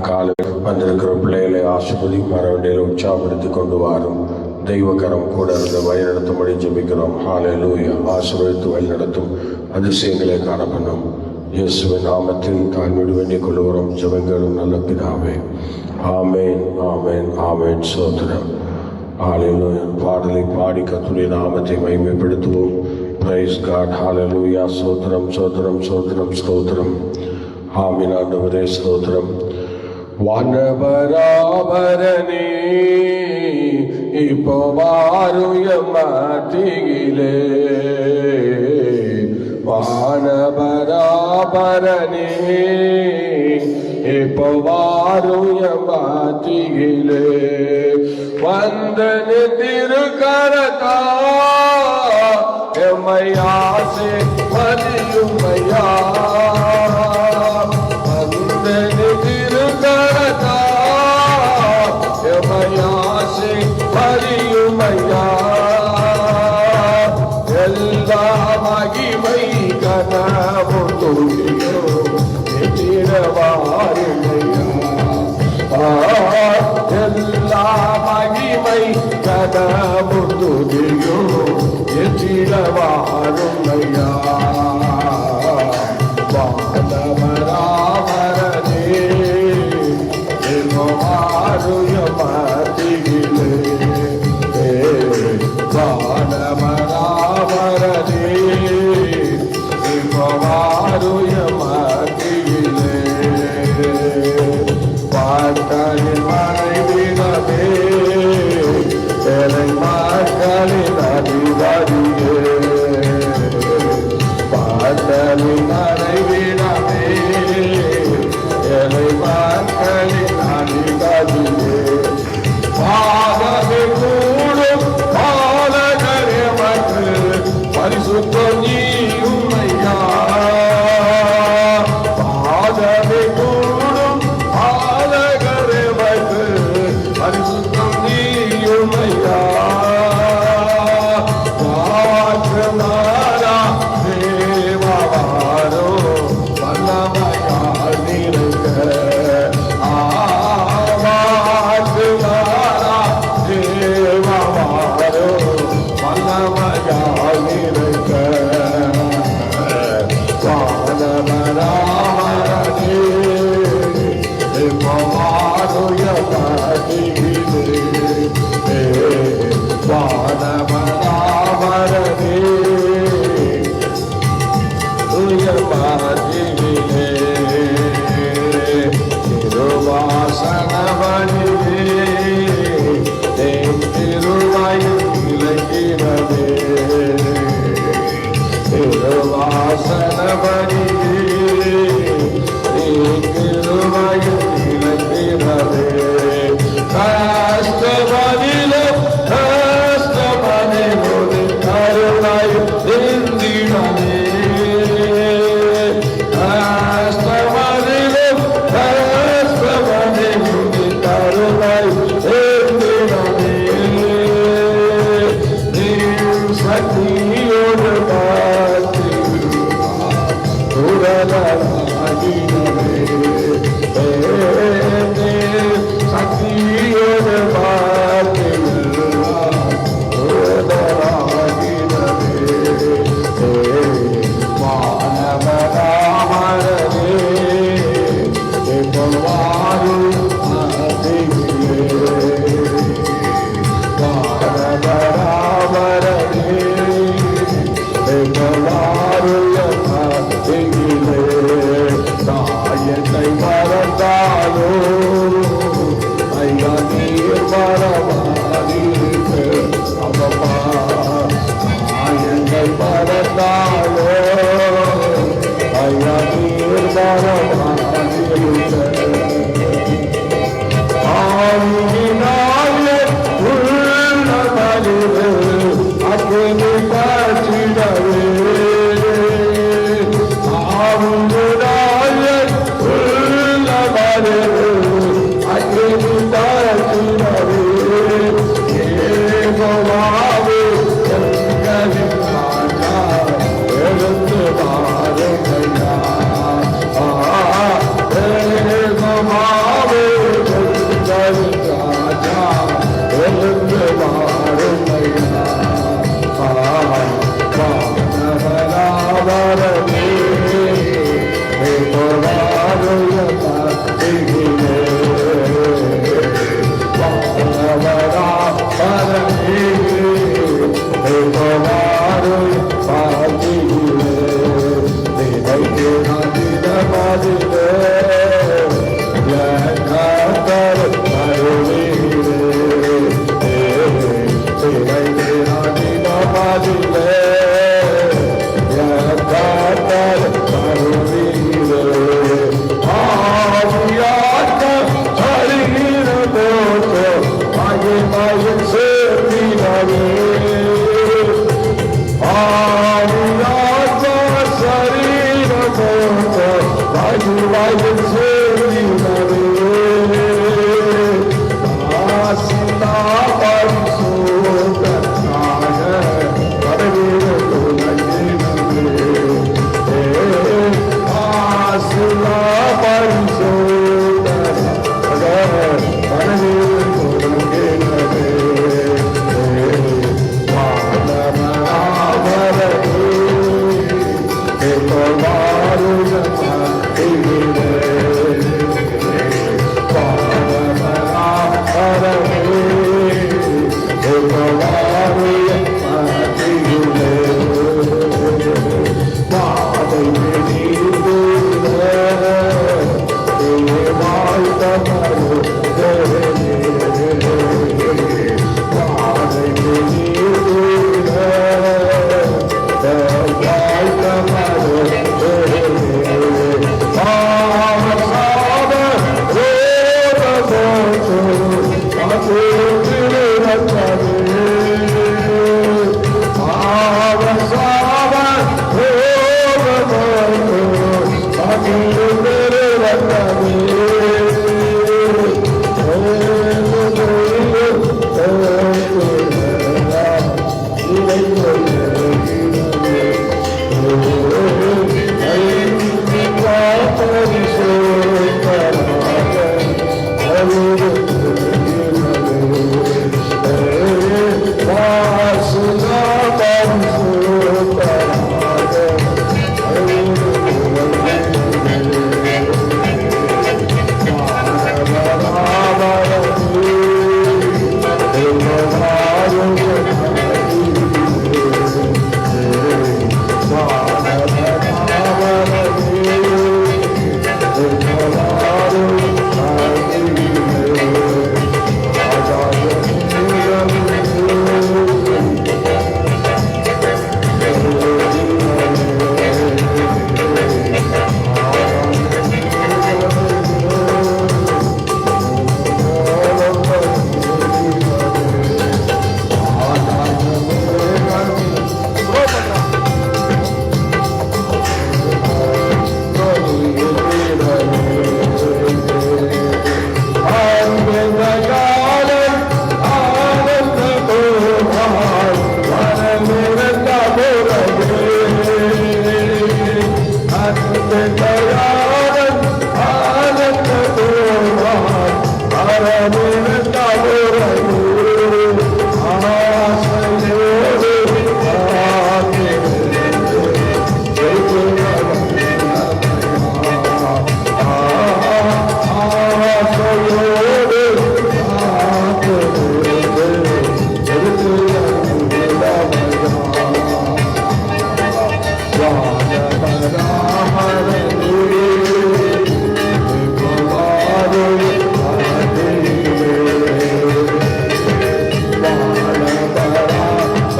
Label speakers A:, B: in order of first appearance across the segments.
A: காலையில் வந்திருக்கிற பிள்ளைகளை ஆசிர்வதியும் மரவண்டியில் உற்சாகப்படுத்தி கொண்டு வாரும். தெய்வக்கரம் கூட இருந்து வழிநடத்தும்படி ஜெபிக்கிறோம். ஹல்லேலூயா. ஆசீர்வதித்து வழிநடத்தும் அதிசயங்களை காணப்படும். இயேசுவின் நாமத்தில் தாழ்மையோடு வேண்டிக் கொள்கிறோம். ஜெபங்களும் நல்ல பிதாவே. ஆமேன், ஆமேன், ஆமேன். சோத்திரம். ஹல்லேலூயா. பாடலை பாடி கர்த்தருடைய நாமத்தை மகிமைப்படுத்துவோம். Praise God. ஹல்லேலூயா. சோத்திரம், சோத்திரம், சோத்திரம், ஸ்தோத்திரம். ஆமீன் ஆண்டவரே, ஸ்தோத்திரம். வானபராபரனே இப்போ வாருய மாத்திகிலே, வானபராபரனே இப்போ வாருய மாத்திகிலே, வந்தனு திருக்கரத்தா எம்மையாசே பதியுமையா, வந்தனு திருக்கரத்தா எம்மையாசே பதியுமையா, எல்லா மகிமை கனவும் துதியோ எதிரவாருமையா, எல்லா மகிமை கனவும் துதியோ எதிரவாருமையா, வானவராமரனே வாருய மாத்திகிலே, வானவராமரனே வாருய மாத்திகிலே, பாட்டலின் மனைவிடமே மக்களின் அதிகாரியே, பாட்டலின் மனைவிடமே மக்களின் அதிகாரியே, பாதமே கூடும் பாலகரே மக்கள் பரிசுத்தம் நீயும் ஐயா, பாதமே கூடும் பாலகரே மக்கள் பரிசுத்தம் நீயும் ஐயா, வாக்குமாரா தேவாரோ வல்லமையால் நிற்க, வாக்குமாரா தேவாரோ வல்லமையால் நிற்க, வானவராமரனே வாருய மாத்திகிலே, வானவராமரனே வாருய மாத்திகிலே, திருவாசனவனிலே திருவாயும் இலக்கினவே, திருவாசனவனிலே திருவாயும் இலக்கினவே, கஷ்டமதிலும் கஷ்டமதிலும் கருணையும் நின்றிடவே, கஷ்டமதிலும் கஷ்டமதிலும் கருணையும் நின்றிடவே, நீ சக்தியோடு சக்தியோடு வானவராமரனே வாரு மாத்திகிலே, வானவராமரனே வாருய மாத்திகிலே, தாயத்தை மறந்தாலோ ஐயா நீர் மறவாதீர்க்க, அம்மா தாயத்தை மறந்தாலோ ஐயா நீர் மறவாதீர்க்க, ஆவியினாலே உள்ளமலிவு அக்கினி காற்றிடவே, ஆவியினாலே உள்ளமலிவு அக்கினி காற்றிடவே, ஏகோவாவே எங்களின் ராஜா எழுந்து வாருங்கள், ஏகோவாவே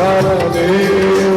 B: Hallelujah.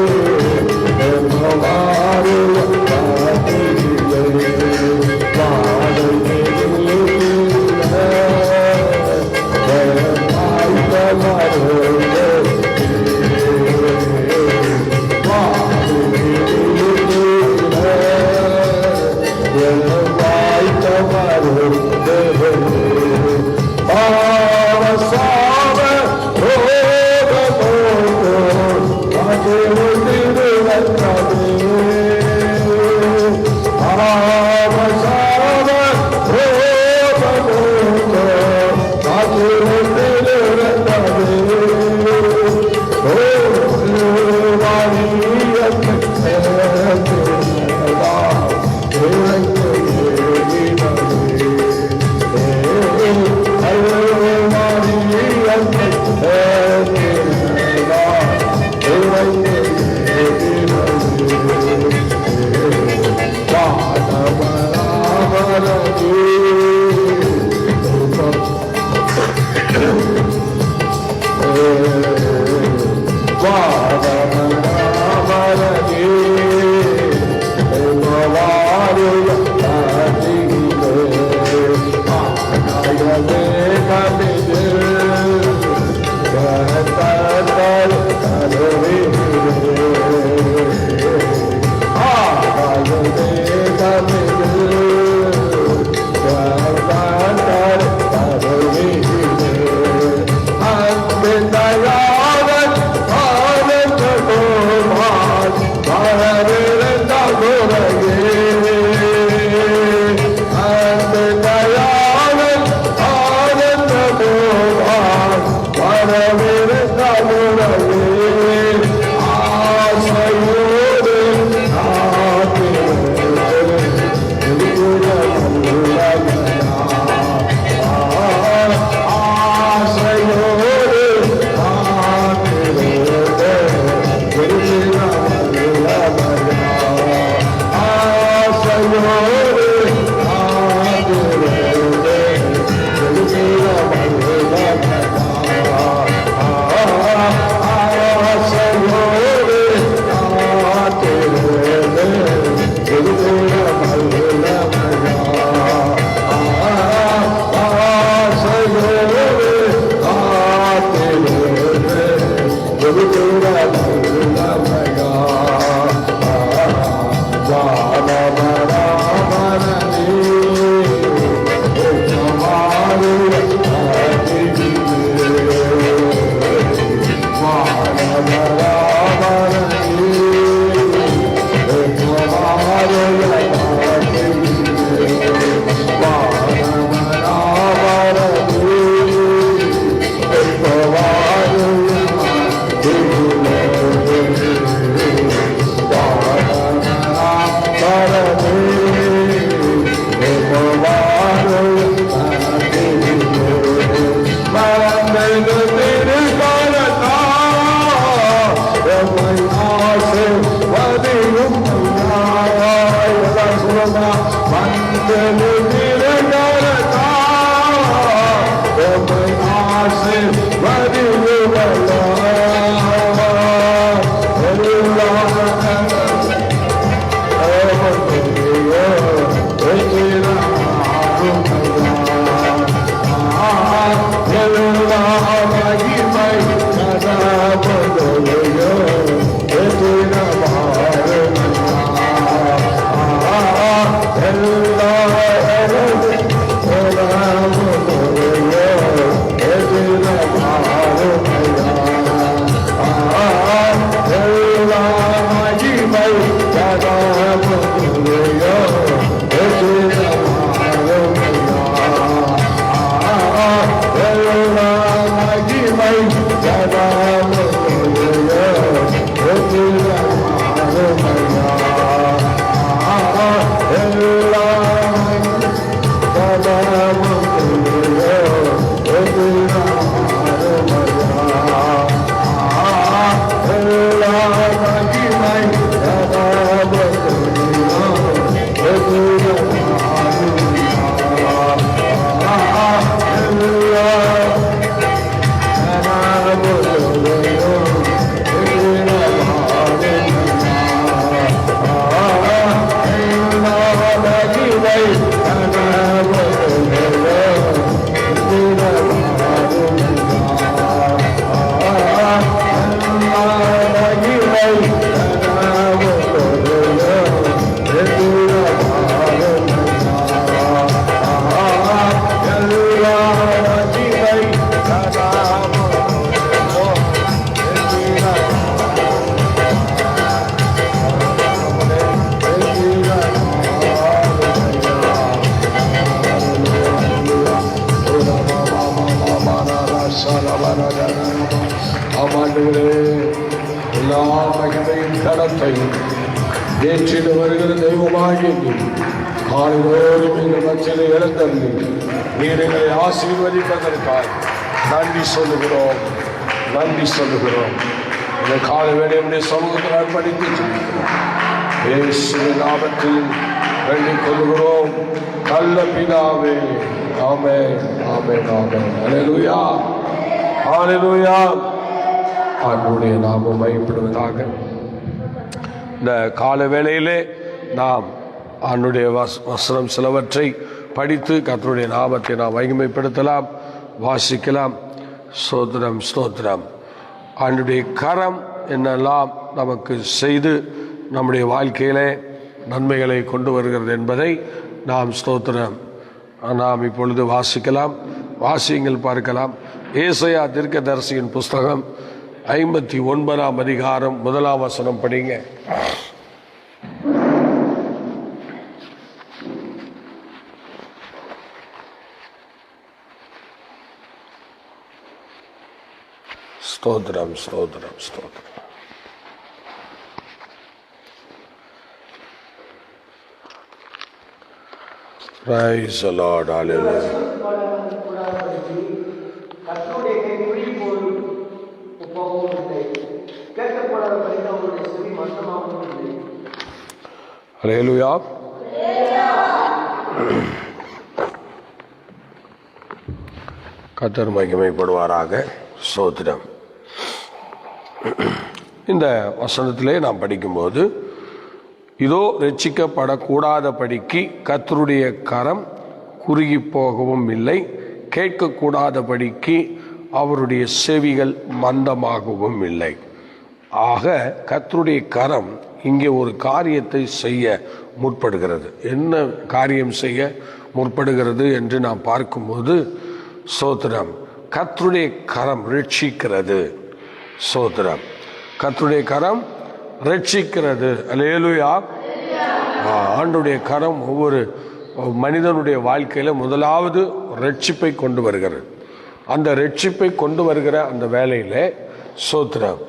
A: மகிமையின் கடத்தையும் ஏற்றிட்டு வருகிற தெய்வமாகிய காலைதோறும் எங்கள் மத்தியிலே எழுந்தருளி நீர் எங்களை ஆசீர்வதிப்பதற்காக நன்றி சொல்லுகிறோம். இந்த காலை வேளையுடைய சமூகத்தில் அர்ப்பணித்து இயேசுவின் நாமத்தில் வேண்டிக் கொள்கிறோம் நல்ல பிதாவே. ஆமென், ஆமென், ஆமென். அல்லேலூயா, அல்லேலூயா. ஆண்டவருடைய நாமம் மகிமைப்படுவதாக. இந்த கால வேளையிலே நாம் ஆண்டவருடைய வசனம் சிலவற்றை படித்து கர்த்தருடைய நாமத்தை நாம் மகிமைப்படுத்தலாம், வாசிக்கலாம். ஸ்தோத்திரம், ஸ்தோத்திரம். ஆண்டவருடைய கரம் என்னெல்லாம் நமக்கு செய்து நம்முடைய வாழ்க்கையிலே நன்மைகளை கொண்டு வருகிறது என்பதை நாம் ஸ்தோத்திரம் நாம் இப்பொழுது வாசிக்கலாம். வாசியங்கள் பார்க்கலாம். ஏசாயா தீர்க்கதரிசியின் புஸ்தகம் 59ஆம் அதிகாரம் 1ஆம் வசனம் படிங்க. ஸ்தோத்திரம், ஸ்தோத்திரம், ஸ்தோத்திரம். Praise the Lord. Hallelujah. Hallelujah. கர்த்தர் மகிமைப்படுவாராக. ஸ்தோத்திரம். இந்த வசனத்திலே நாம் படிக்கும்போது, இதோ ரட்சிக்கப்படக்கூடாதபடிக்கு கர்த்தருடைய கரம் குறுகி போகவும் இல்லை, கேட்கக்கூடாதபடிக்கு அவருடைய செவிகள் மந்தமாகவும் இல்லை. ஆக கர்த்தருடைய கரம் இங்கே ஒரு காரியத்தை செய்ய முற்படுகிறது. என்ன காரியம் செய்ய முற்படுகிறது என்று நாம் பார்க்கும்போது, ஸ்தோத்திரம், கர்த்தருடைய கரம் ரட்சிக்கிறது. ஸ்தோத்திரம், கர்த்தருடைய கரம் ரட்சிக்கிறது. அல்லேலூயா. ஆண்டவருடைய கரம் ஒவ்வொரு மனிதனுடைய வாழ்க்கையில முதலாவது ரட்சிப்பை கொண்டு வருகிறது. அந்த ரட்சிப்பை கொண்டு வருகிற அந்த வேலையில ஸ்தோத்திரம்,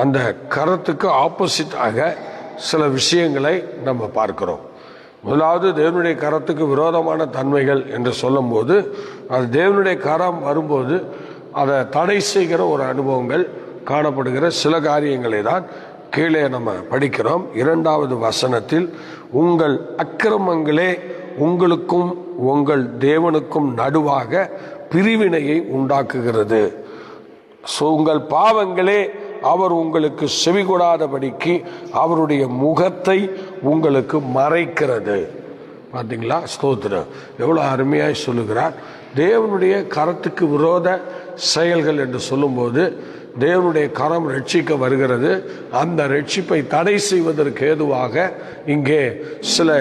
A: அந்த கரத்துக்கு ஆப்போசிட்டாக சில விஷயங்களை நம்ம பார்க்கிறோம். முதலாவது தேவனுடைய கரத்துக்கு விரோதமான தன்மைகள் என்று சொல்லும் போது, அது தேவனுடைய கரம் வரும்போது அதை தடை செய்கிற ஒரு அனுபவங்கள் காணப்படுகிற சில காரியங்களை தான் கீழே நம்ம படிக்கிறோம். 2வது வசனத்தில், உங்கள் அக்கிரமங்களே உங்களுக்கும் உங்கள் தேவனுக்கும் நடுவாக பிரிவினையை உண்டாக்குகிறது. உங்கள் பாவங்களே அவர் உங்களுக்கு செவிகொடாதபடிக்கு அவருடைய முகத்தை உங்களுக்கு மறைக்கிறது. பார்த்தீங்களா? ஸ்தோத்திரம். எவ்வளோ அருமையாய் சொல்லுகிறார். தேவனுடைய கரத்துக்கு விரோத செயல்கள் என்று சொல்லும்போது, தேவனுடைய கரம் ரட்சிக்க வருகிறது. அந்த ரட்சிப்பை தடை செய்வதற்கு ஏதுவாக இங்கே சில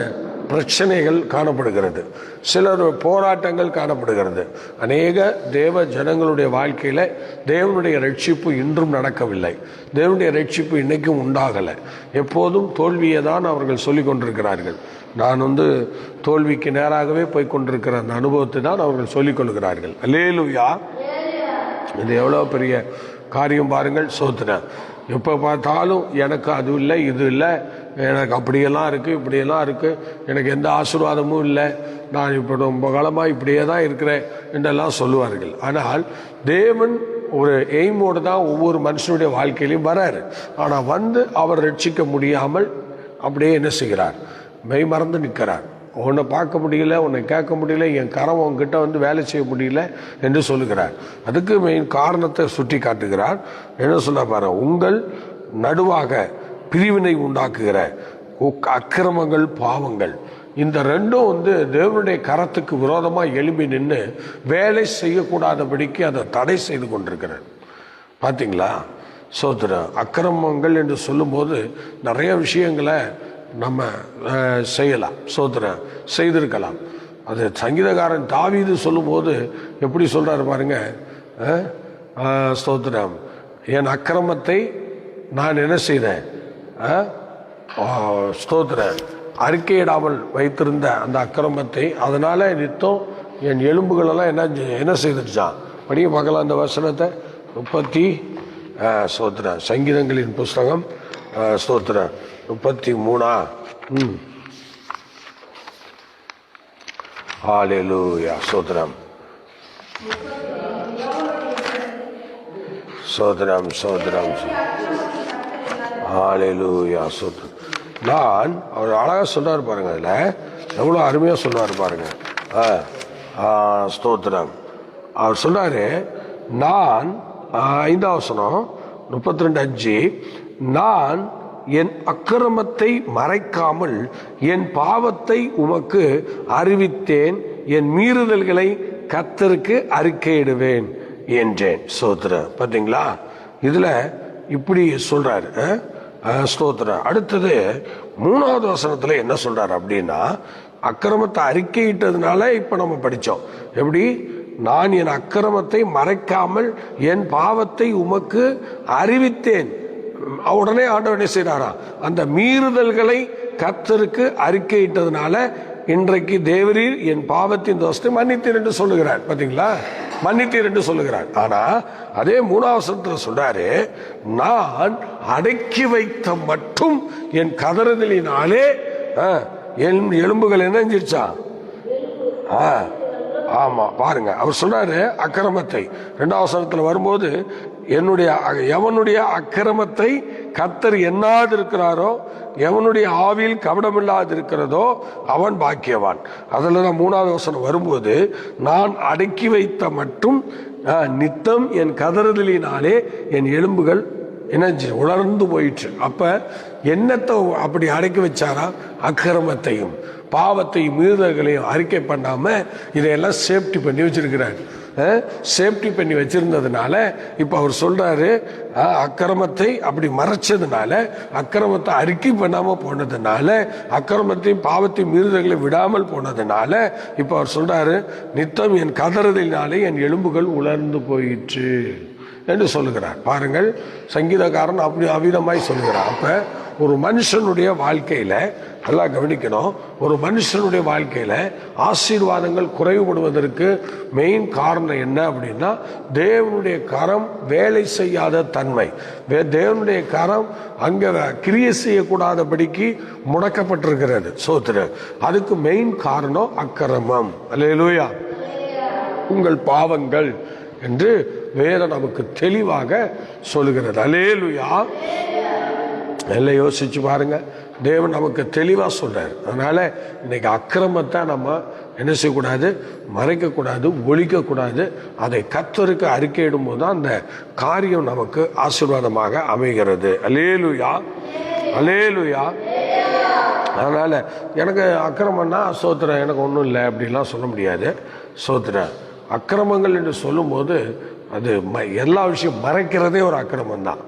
A: பிரச்சனைகள் காணப்படுகிறது, சில போராட்டங்கள் காணப்படுகிறது. அநேக தேவ ஜனங்களுடைய வாழ்க்கையில தேவனுடைய ரட்சிப்பு இன்றும் நடக்கவில்லை. தேவனுடைய ரட்சிப்பு இன்னைக்கும் உண்டாகலை. எப்போதும் தோல்வியை தான் அவர்கள் சொல்லிக் கொண்டிருக்கிறார்கள். நான் தோல்விக்கு நேராகவே போய் கொண்டிருக்கிற அந்த அனுபவத்தை தான் அவர்கள் சொல்லிக் கொள்கிறார்கள். அல்லேலூயா. இது எவ்வளோ பெரிய காரியம் பாருங்கள். சோத்திரம். எப்போ பார்த்தாலும் எனக்கு அது இல்லை, இது இல்லை, எனக்கு அப்படியெல்லாம் இருக்குது, இப்படியெல்லாம் இருக்குது, எனக்கு எந்த ஆசீர்வாதமும் இல்லை, நான் இப்போ ரொம்ப காலமாக இப்படியே தான் இருக்கிறேன் என்றெல்லாம் சொல்லுவார்கள். ஆனால் தேவன் ஒரு எய்மோடு தான் ஒவ்வொரு மனுஷனுடைய வாழ்க்கையிலையும் வராரு. ஆனால் அவர் ரட்சிக்க முடியாமல் அப்படியே என்ன செய்கிறார்? மெய் மறந்து நிற்கிறார். உன்னை பார்க்க முடியல, உன்னை கேட்க முடியல, என் கரம் உன்கிட்ட வேலை செய்ய முடியல என்று சொல்லுகிறார். அதுக்கு மெயின் காரணத்தை சுட்டி காட்டுகிறார். என்ன சொல்ல பாரு, உங்கள் நடுவாக பிரிவினை உண்டாக்குகிற அக்கிரமங்கள், பாவங்கள், இந்த ரெண்டும் தேவனுடைய கரத்துக்கு விரோதமாக எழும்பி நின்று வேலை செய்யக்கூடாதபடிக்கு அதை தடை செய்து கொண்டிருக்கிறார். பார்த்தீங்களா? சோத்திரம். அக்கிரமங்கள் என்று சொல்லும்போது நிறைய விஷயங்களை நம்ம செய்யலாம், சோத்திரம் செய்திருக்கலாம். அது சங்கீதக்காரன் தாவீது சொல்லும்போது எப்படி சொல்றாரு பாருங்க. ஸ்தோத்திரம், என் அக்கிரமத்தை நான் என்ன செய்தேன்? ஸ்தோத்திரம், அறிக்கையிடாமல் வைத்திருந்த அந்த அக்கிரமத்தை, அதனால நித்தம் என் எலும்புகளெல்லாம் என்ன செய்திருச்சான்? படிக்க பார்க்கலாம் அந்த வசனத்தை. 30 ஸ்தோத்திரம், சங்கீதங்களின் புஸ்தகம் ஸ்தோத்திரம் 33. ஹல்லேலூயா. ஸ்தோத்திரம் சோதரம் சோதரம். ஹல்லேலூயா. ஸ்தோத்திரம். நான் அவர் அழகாக சொன்னார் பாருங்க, அதில் எவ்வளோ அருமையாக சொன்னார் பாருங்க. ஸ்தோத்திரம். அவர் சொன்னார், நான் 5ஆம் வசனம் 32:5, நான் என் அக்கிரமத்தை மறைக்காமல் என் பாவத்தை உமக்கு அறிவித்தேன், என் மீறுதல்களை கர்த்தருக்கு அறிக்கையிடுவேன் என்றேன். ஸ்தோத்திரம். பார்த்தீங்களா, இதில் இப்படி சொல்றாரு. ஸ்தோத்திரம். அடுத்தது 3வது வசனத்தில் என்ன சொல்றாரு அப்படின்னா, அக்கிரமத்தை அறிக்கையிட்டதுனால இப்போ நம்ம படித்தோம். எப்படி? நான் என் அக்கிரமத்தை மறைக்காமல் என் பாவத்தை உமக்கு அறிவித்தேன். உடனே ஆண்டவர் என்ன செய்றாராம், அந்த மீறுதல்களை கர்த்தருக்கு அறிக்கையிட்டதுனால இன்றைக்கு தேவரீர் என் பாவத்தின் தோஷத்தை மன்னித்தீர் என்று சொல்லுகிறார். பார்த்தீங்களா, மன்னித்தீர் என்று சொல்லுகிறார். ஆனா அதே 3வது வசனத்தில் சொல்றாரு, நான் அடக்கி வைத்த மட்டும் என் கதறுதலினாலே என் எலும்புகள் என்ன செஞ்சிருச்சா? ஆமா, பாருங்க, அவர் சொல்றாரு அக்கிரமத்தை 2வது வசனத்தில் வரும்போது, எவனுடைய அக்கிரமத்தை கர்த்தர் எண்ணாது இருக்கிறாரோ, எவனுடைய ஆவியில் கபடமில்லாது இருக்கிறதோ அவன் பாக்கியவான். அதில் தான் 3வது வசனம் வரும்போது, நான் அடக்கி வைத்த மட்டும் நித்தம் என் கதறுதலினாலே என் எலும்புகள் என்ன உலர்ந்து போயிற்று. அப்ப என்னத்தை அப்படி அடக்கி வச்சாரா? அக்கிரமத்தையும் பாவத்தையும் மீறுதல்களையும் அறிக்கை பண்ணாம இதையெல்லாம் சேஃப்டி பண்ணி வச்சிருக்கிறார். சேஃப்டி பண்ணி வச்சிருந்ததுனால இப்ப அவர் சொல்றாரு, அக்கிரமத்தை அப்படி மறைச்சதுனால, அக்கிரமத்தை அறிக்கை பண்ணாம போனதுனால, அக்கிரமத்தையும் பாவத்தையும் மீறுதல்களை விடாமல் போனதுனால இப்ப அவர் சொல்றாரு, நித்தம் என் கதறுதலினாலே என் எலும்புகள் உலர்ந்து போயிற்று என்று சொல்லுகிறார். பாருங்கள், சங்கீதக்காரன் அப்படி அவிதமாய் சொல்லுகிறார். அப்ப ஒரு மனுஷனுடைய வாழ்க்கையில நல்லா கவனிக்கணும், ஒரு மனுஷனுடைய வாழ்க்கையில ஆசீர்வாதங்கள் குறைவுபடுவதற்கு மெயின் காரணம் என்ன அப்படின்னா, தேவனுடைய கரம் வேலை செய்யாத தன்மை. தேவனுடைய கரம் அங்க கிரியை செய்யக்கூடாதபடிக்கு முடக்கப்பட்டிருக்கிறது. சோத்திரம். அதுக்கு மெயின் காரணம் அக்கிரமம். அல்லேலூயா. உங்கள் பாவங்கள் என்று வேதம் நமக்கு தெளிவாக சொல்லுகிறது. அல்லேலூயா. எல்லாம் யோசிச்சு பாருங்க, தேவன் நமக்கு தெளிவாக சொல்றாரு. அதனால இன்னைக்கு அக்கிரமத்தை நம்ம என்ன செய்யக்கூடாது? மறைக்கக்கூடாது, ஒழிக்கக்கூடாது. அதை கர்த்தருக்கு அறிக்கையிடும் போது தான் அந்த காரியம் நமக்கு ஆசீர்வாதமாக அமைகிறது. அல்லேலூயா, அல்லேலூயா. அதனால எனக்கு அக்கிரமம்னா ஸ்தோத்திரம், எனக்கு ஒன்றும் இல்லை அப்படிலாம் சொல்ல முடியாது. ஸ்தோத்திரம். அக்கிரமங்கள் என்று சொல்லும்போது அது எல்லா விஷயம் மறைக்கிறதே ஒரு அக்கிரமம் தான்.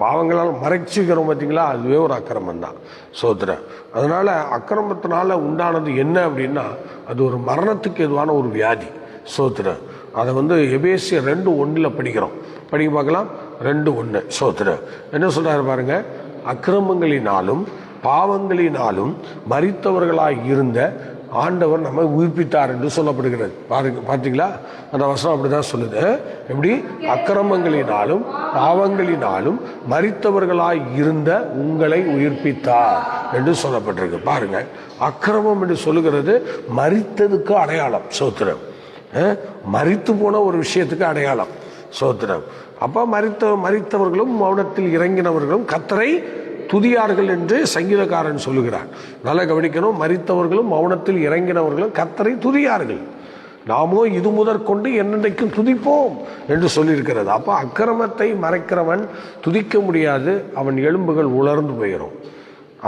A: பாவங்களால் மறைச்சிக்கிறோம் பார்த்தீங்களா, அதுவே ஒரு அக்கிரமம் தான். ஸ்தோத்திரம். அதனால அக்கிரமத்தினால உண்டானது என்ன அப்படின்னா, அது ஒரு மரணத்துக்கு எதுவான ஒரு வியாதி. ஸ்தோத்திரம். அதை எபேசியர் 2:1 படிக்கிறோம். படிக்க பார்க்கலாம். 2:1. ஸ்தோத்திரம். என்ன சொல்றாரு பாருங்க, அக்கிரமங்களினாலும் பாவங்களினாலும் மரித்தவர்களாய் இருந்த ஆண்டவர் நம்மை உயிர்ப்பித்தார் என்று சொல்லப்படுகிறது. பாருங்க, பார்த்தீங்களா, அந்த வசனம் அப்படிதான் சொல்லுது. எப்படி? அக்கிரமங்களினாலும் பாவங்களினாலும் மரித்தவர்களாய் இருந்த உங்களை உயிர்ப்பித்தார் என்று சொல்லப்பட்டிருக்கு. பாருங்க, அக்கிரமம் என்று சொல்லுகிறது மரித்ததுக்கு அடையாளம். சோத்திரம். மரித்து போன ஒரு விஷயத்துக்கு அடையாளம். சோத்திரம். அப்ப மரித்தவர்களும் மௌனத்தில் இறங்கினவர்களும் கர்த்தரை துதியார்கள் என்று சங்கீதக்காரன் சொல்லுகிறார். நல்லா கவனிக்கணும், மரித்தவர்களும் மௌனத்தில் இறங்கினவர்களும் கர்த்தரை துதியார்கள், நாமோ இது முதற்கொண்டு என்னென்றைக்கும் துதிப்போம் என்று சொல்லியிருக்கிறது. அப்போ அக்கிரமத்தை மறைக்கிறவன் துதிக்க முடியாது, அவன் எலும்புகள் உலர்ந்து போயிடும்.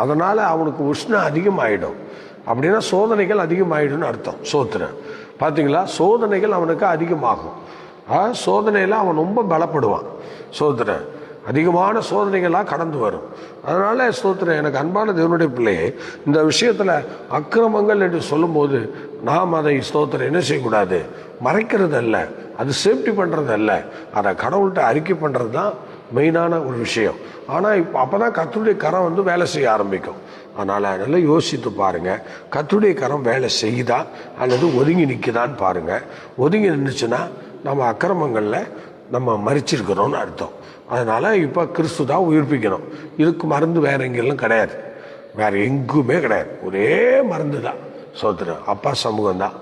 A: அதனால அவனுக்கு உஷ்ணம் அதிகமாயிடும். அப்படின்னா சோதனைகள் அதிகமாயிடும்னு அர்த்தம். சோத்திரம். பார்த்தீங்களா, சோதனைகள் அவனுக்கு அதிகமாகும். சோதனையில் அவன் ரொம்ப பலப்படுவான். சோத்திரம். அதிகமான சோதனைகளாக கடந்து வரும். அதனால ஸ்தோத்திரம். எனக்கு அன்பான தேவனுடைய பிள்ளையே, இந்த விஷயத்தில் அக்கிரமங்கள் என்று சொல்லும்போது நாம் அதை ஸ்தோத்திரம் என்ன செய்யக்கூடாது? மறைக்கிறது அல்ல, அது சேஃப்டி பண்ணுறது அல்ல, அதை கடவுள்கிட்ட அறிக்கை பண்ணுறது தான் மெயினான ஒரு விஷயம். ஆனால் இப்போ அப்போ தான் கர்த்தருடைய கரம் வேலை செய்ய ஆரம்பிக்கும். அதனால் நல்லா யோசித்து பாருங்கள், கர்த்தருடைய கரம் வேலை செய்யுதா அல்லது ஒதுங்கி நிற்குதான்னு பாருங்கள். ஒதுங்கி நின்றுச்சுன்னா நம்ம அக்கிரமங்களில் நம்ம மரிச்சிருக்கிறோம்னு அர்த்தம். அதனால் இப்போ கிறிஸ்து தான் உயிர்ப்பிக்கணும். இதுக்கு மருந்து வேறு எங்கெல்லாம் கிடையாது, வேறு எங்குமே கிடையாது. ஒரே மருந்து தான். சோத்திரம் அப்பா சமூகம் தான்.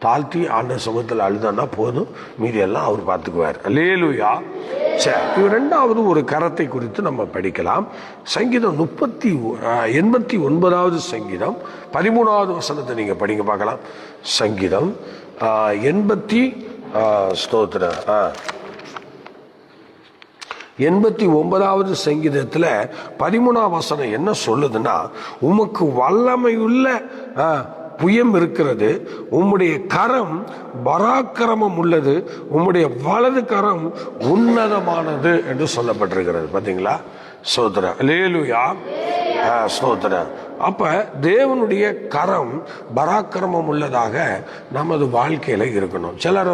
A: தாழ்த்தி ஆண்டவர் சமூகத்தில் அழுதான்னா போதும், மீதியெல்லாம் அவர் பார்த்துக்குவார். அல்லேலூயா. சரி, இது ரெண்டாவது ஒரு கரத்தை குறித்து நம்ம படிக்கலாம். சங்கீதம் 89வது சங்கீதம் 13வது வசனத்தை நீங்கள் படிங்க பார்க்கலாம். சங்கீதம் 89வது சங்கீதத்தில் 13ஆம் வசனம் என்ன சொல்லுதுன்னா, உமக்கு வல்லமையுள்ள புயம் இருக்கிறது, உம்முடைய கரம் பராக்கிரமம் உள்ளது, உம்முடைய வலது கரம் உன்னதமானது என்று சொல்லப்பட்டிருக்கிறது. பார்த்தீங்களா? ஸ்தோத்திரம். அல்லேலூயா. ஸ்தோத்திரம். அப்ப தேவனுடைய கரம் பராக்கிரமம் உள்ளதாக நமது வாழ்க்கையில இருக்கணும். சிலர்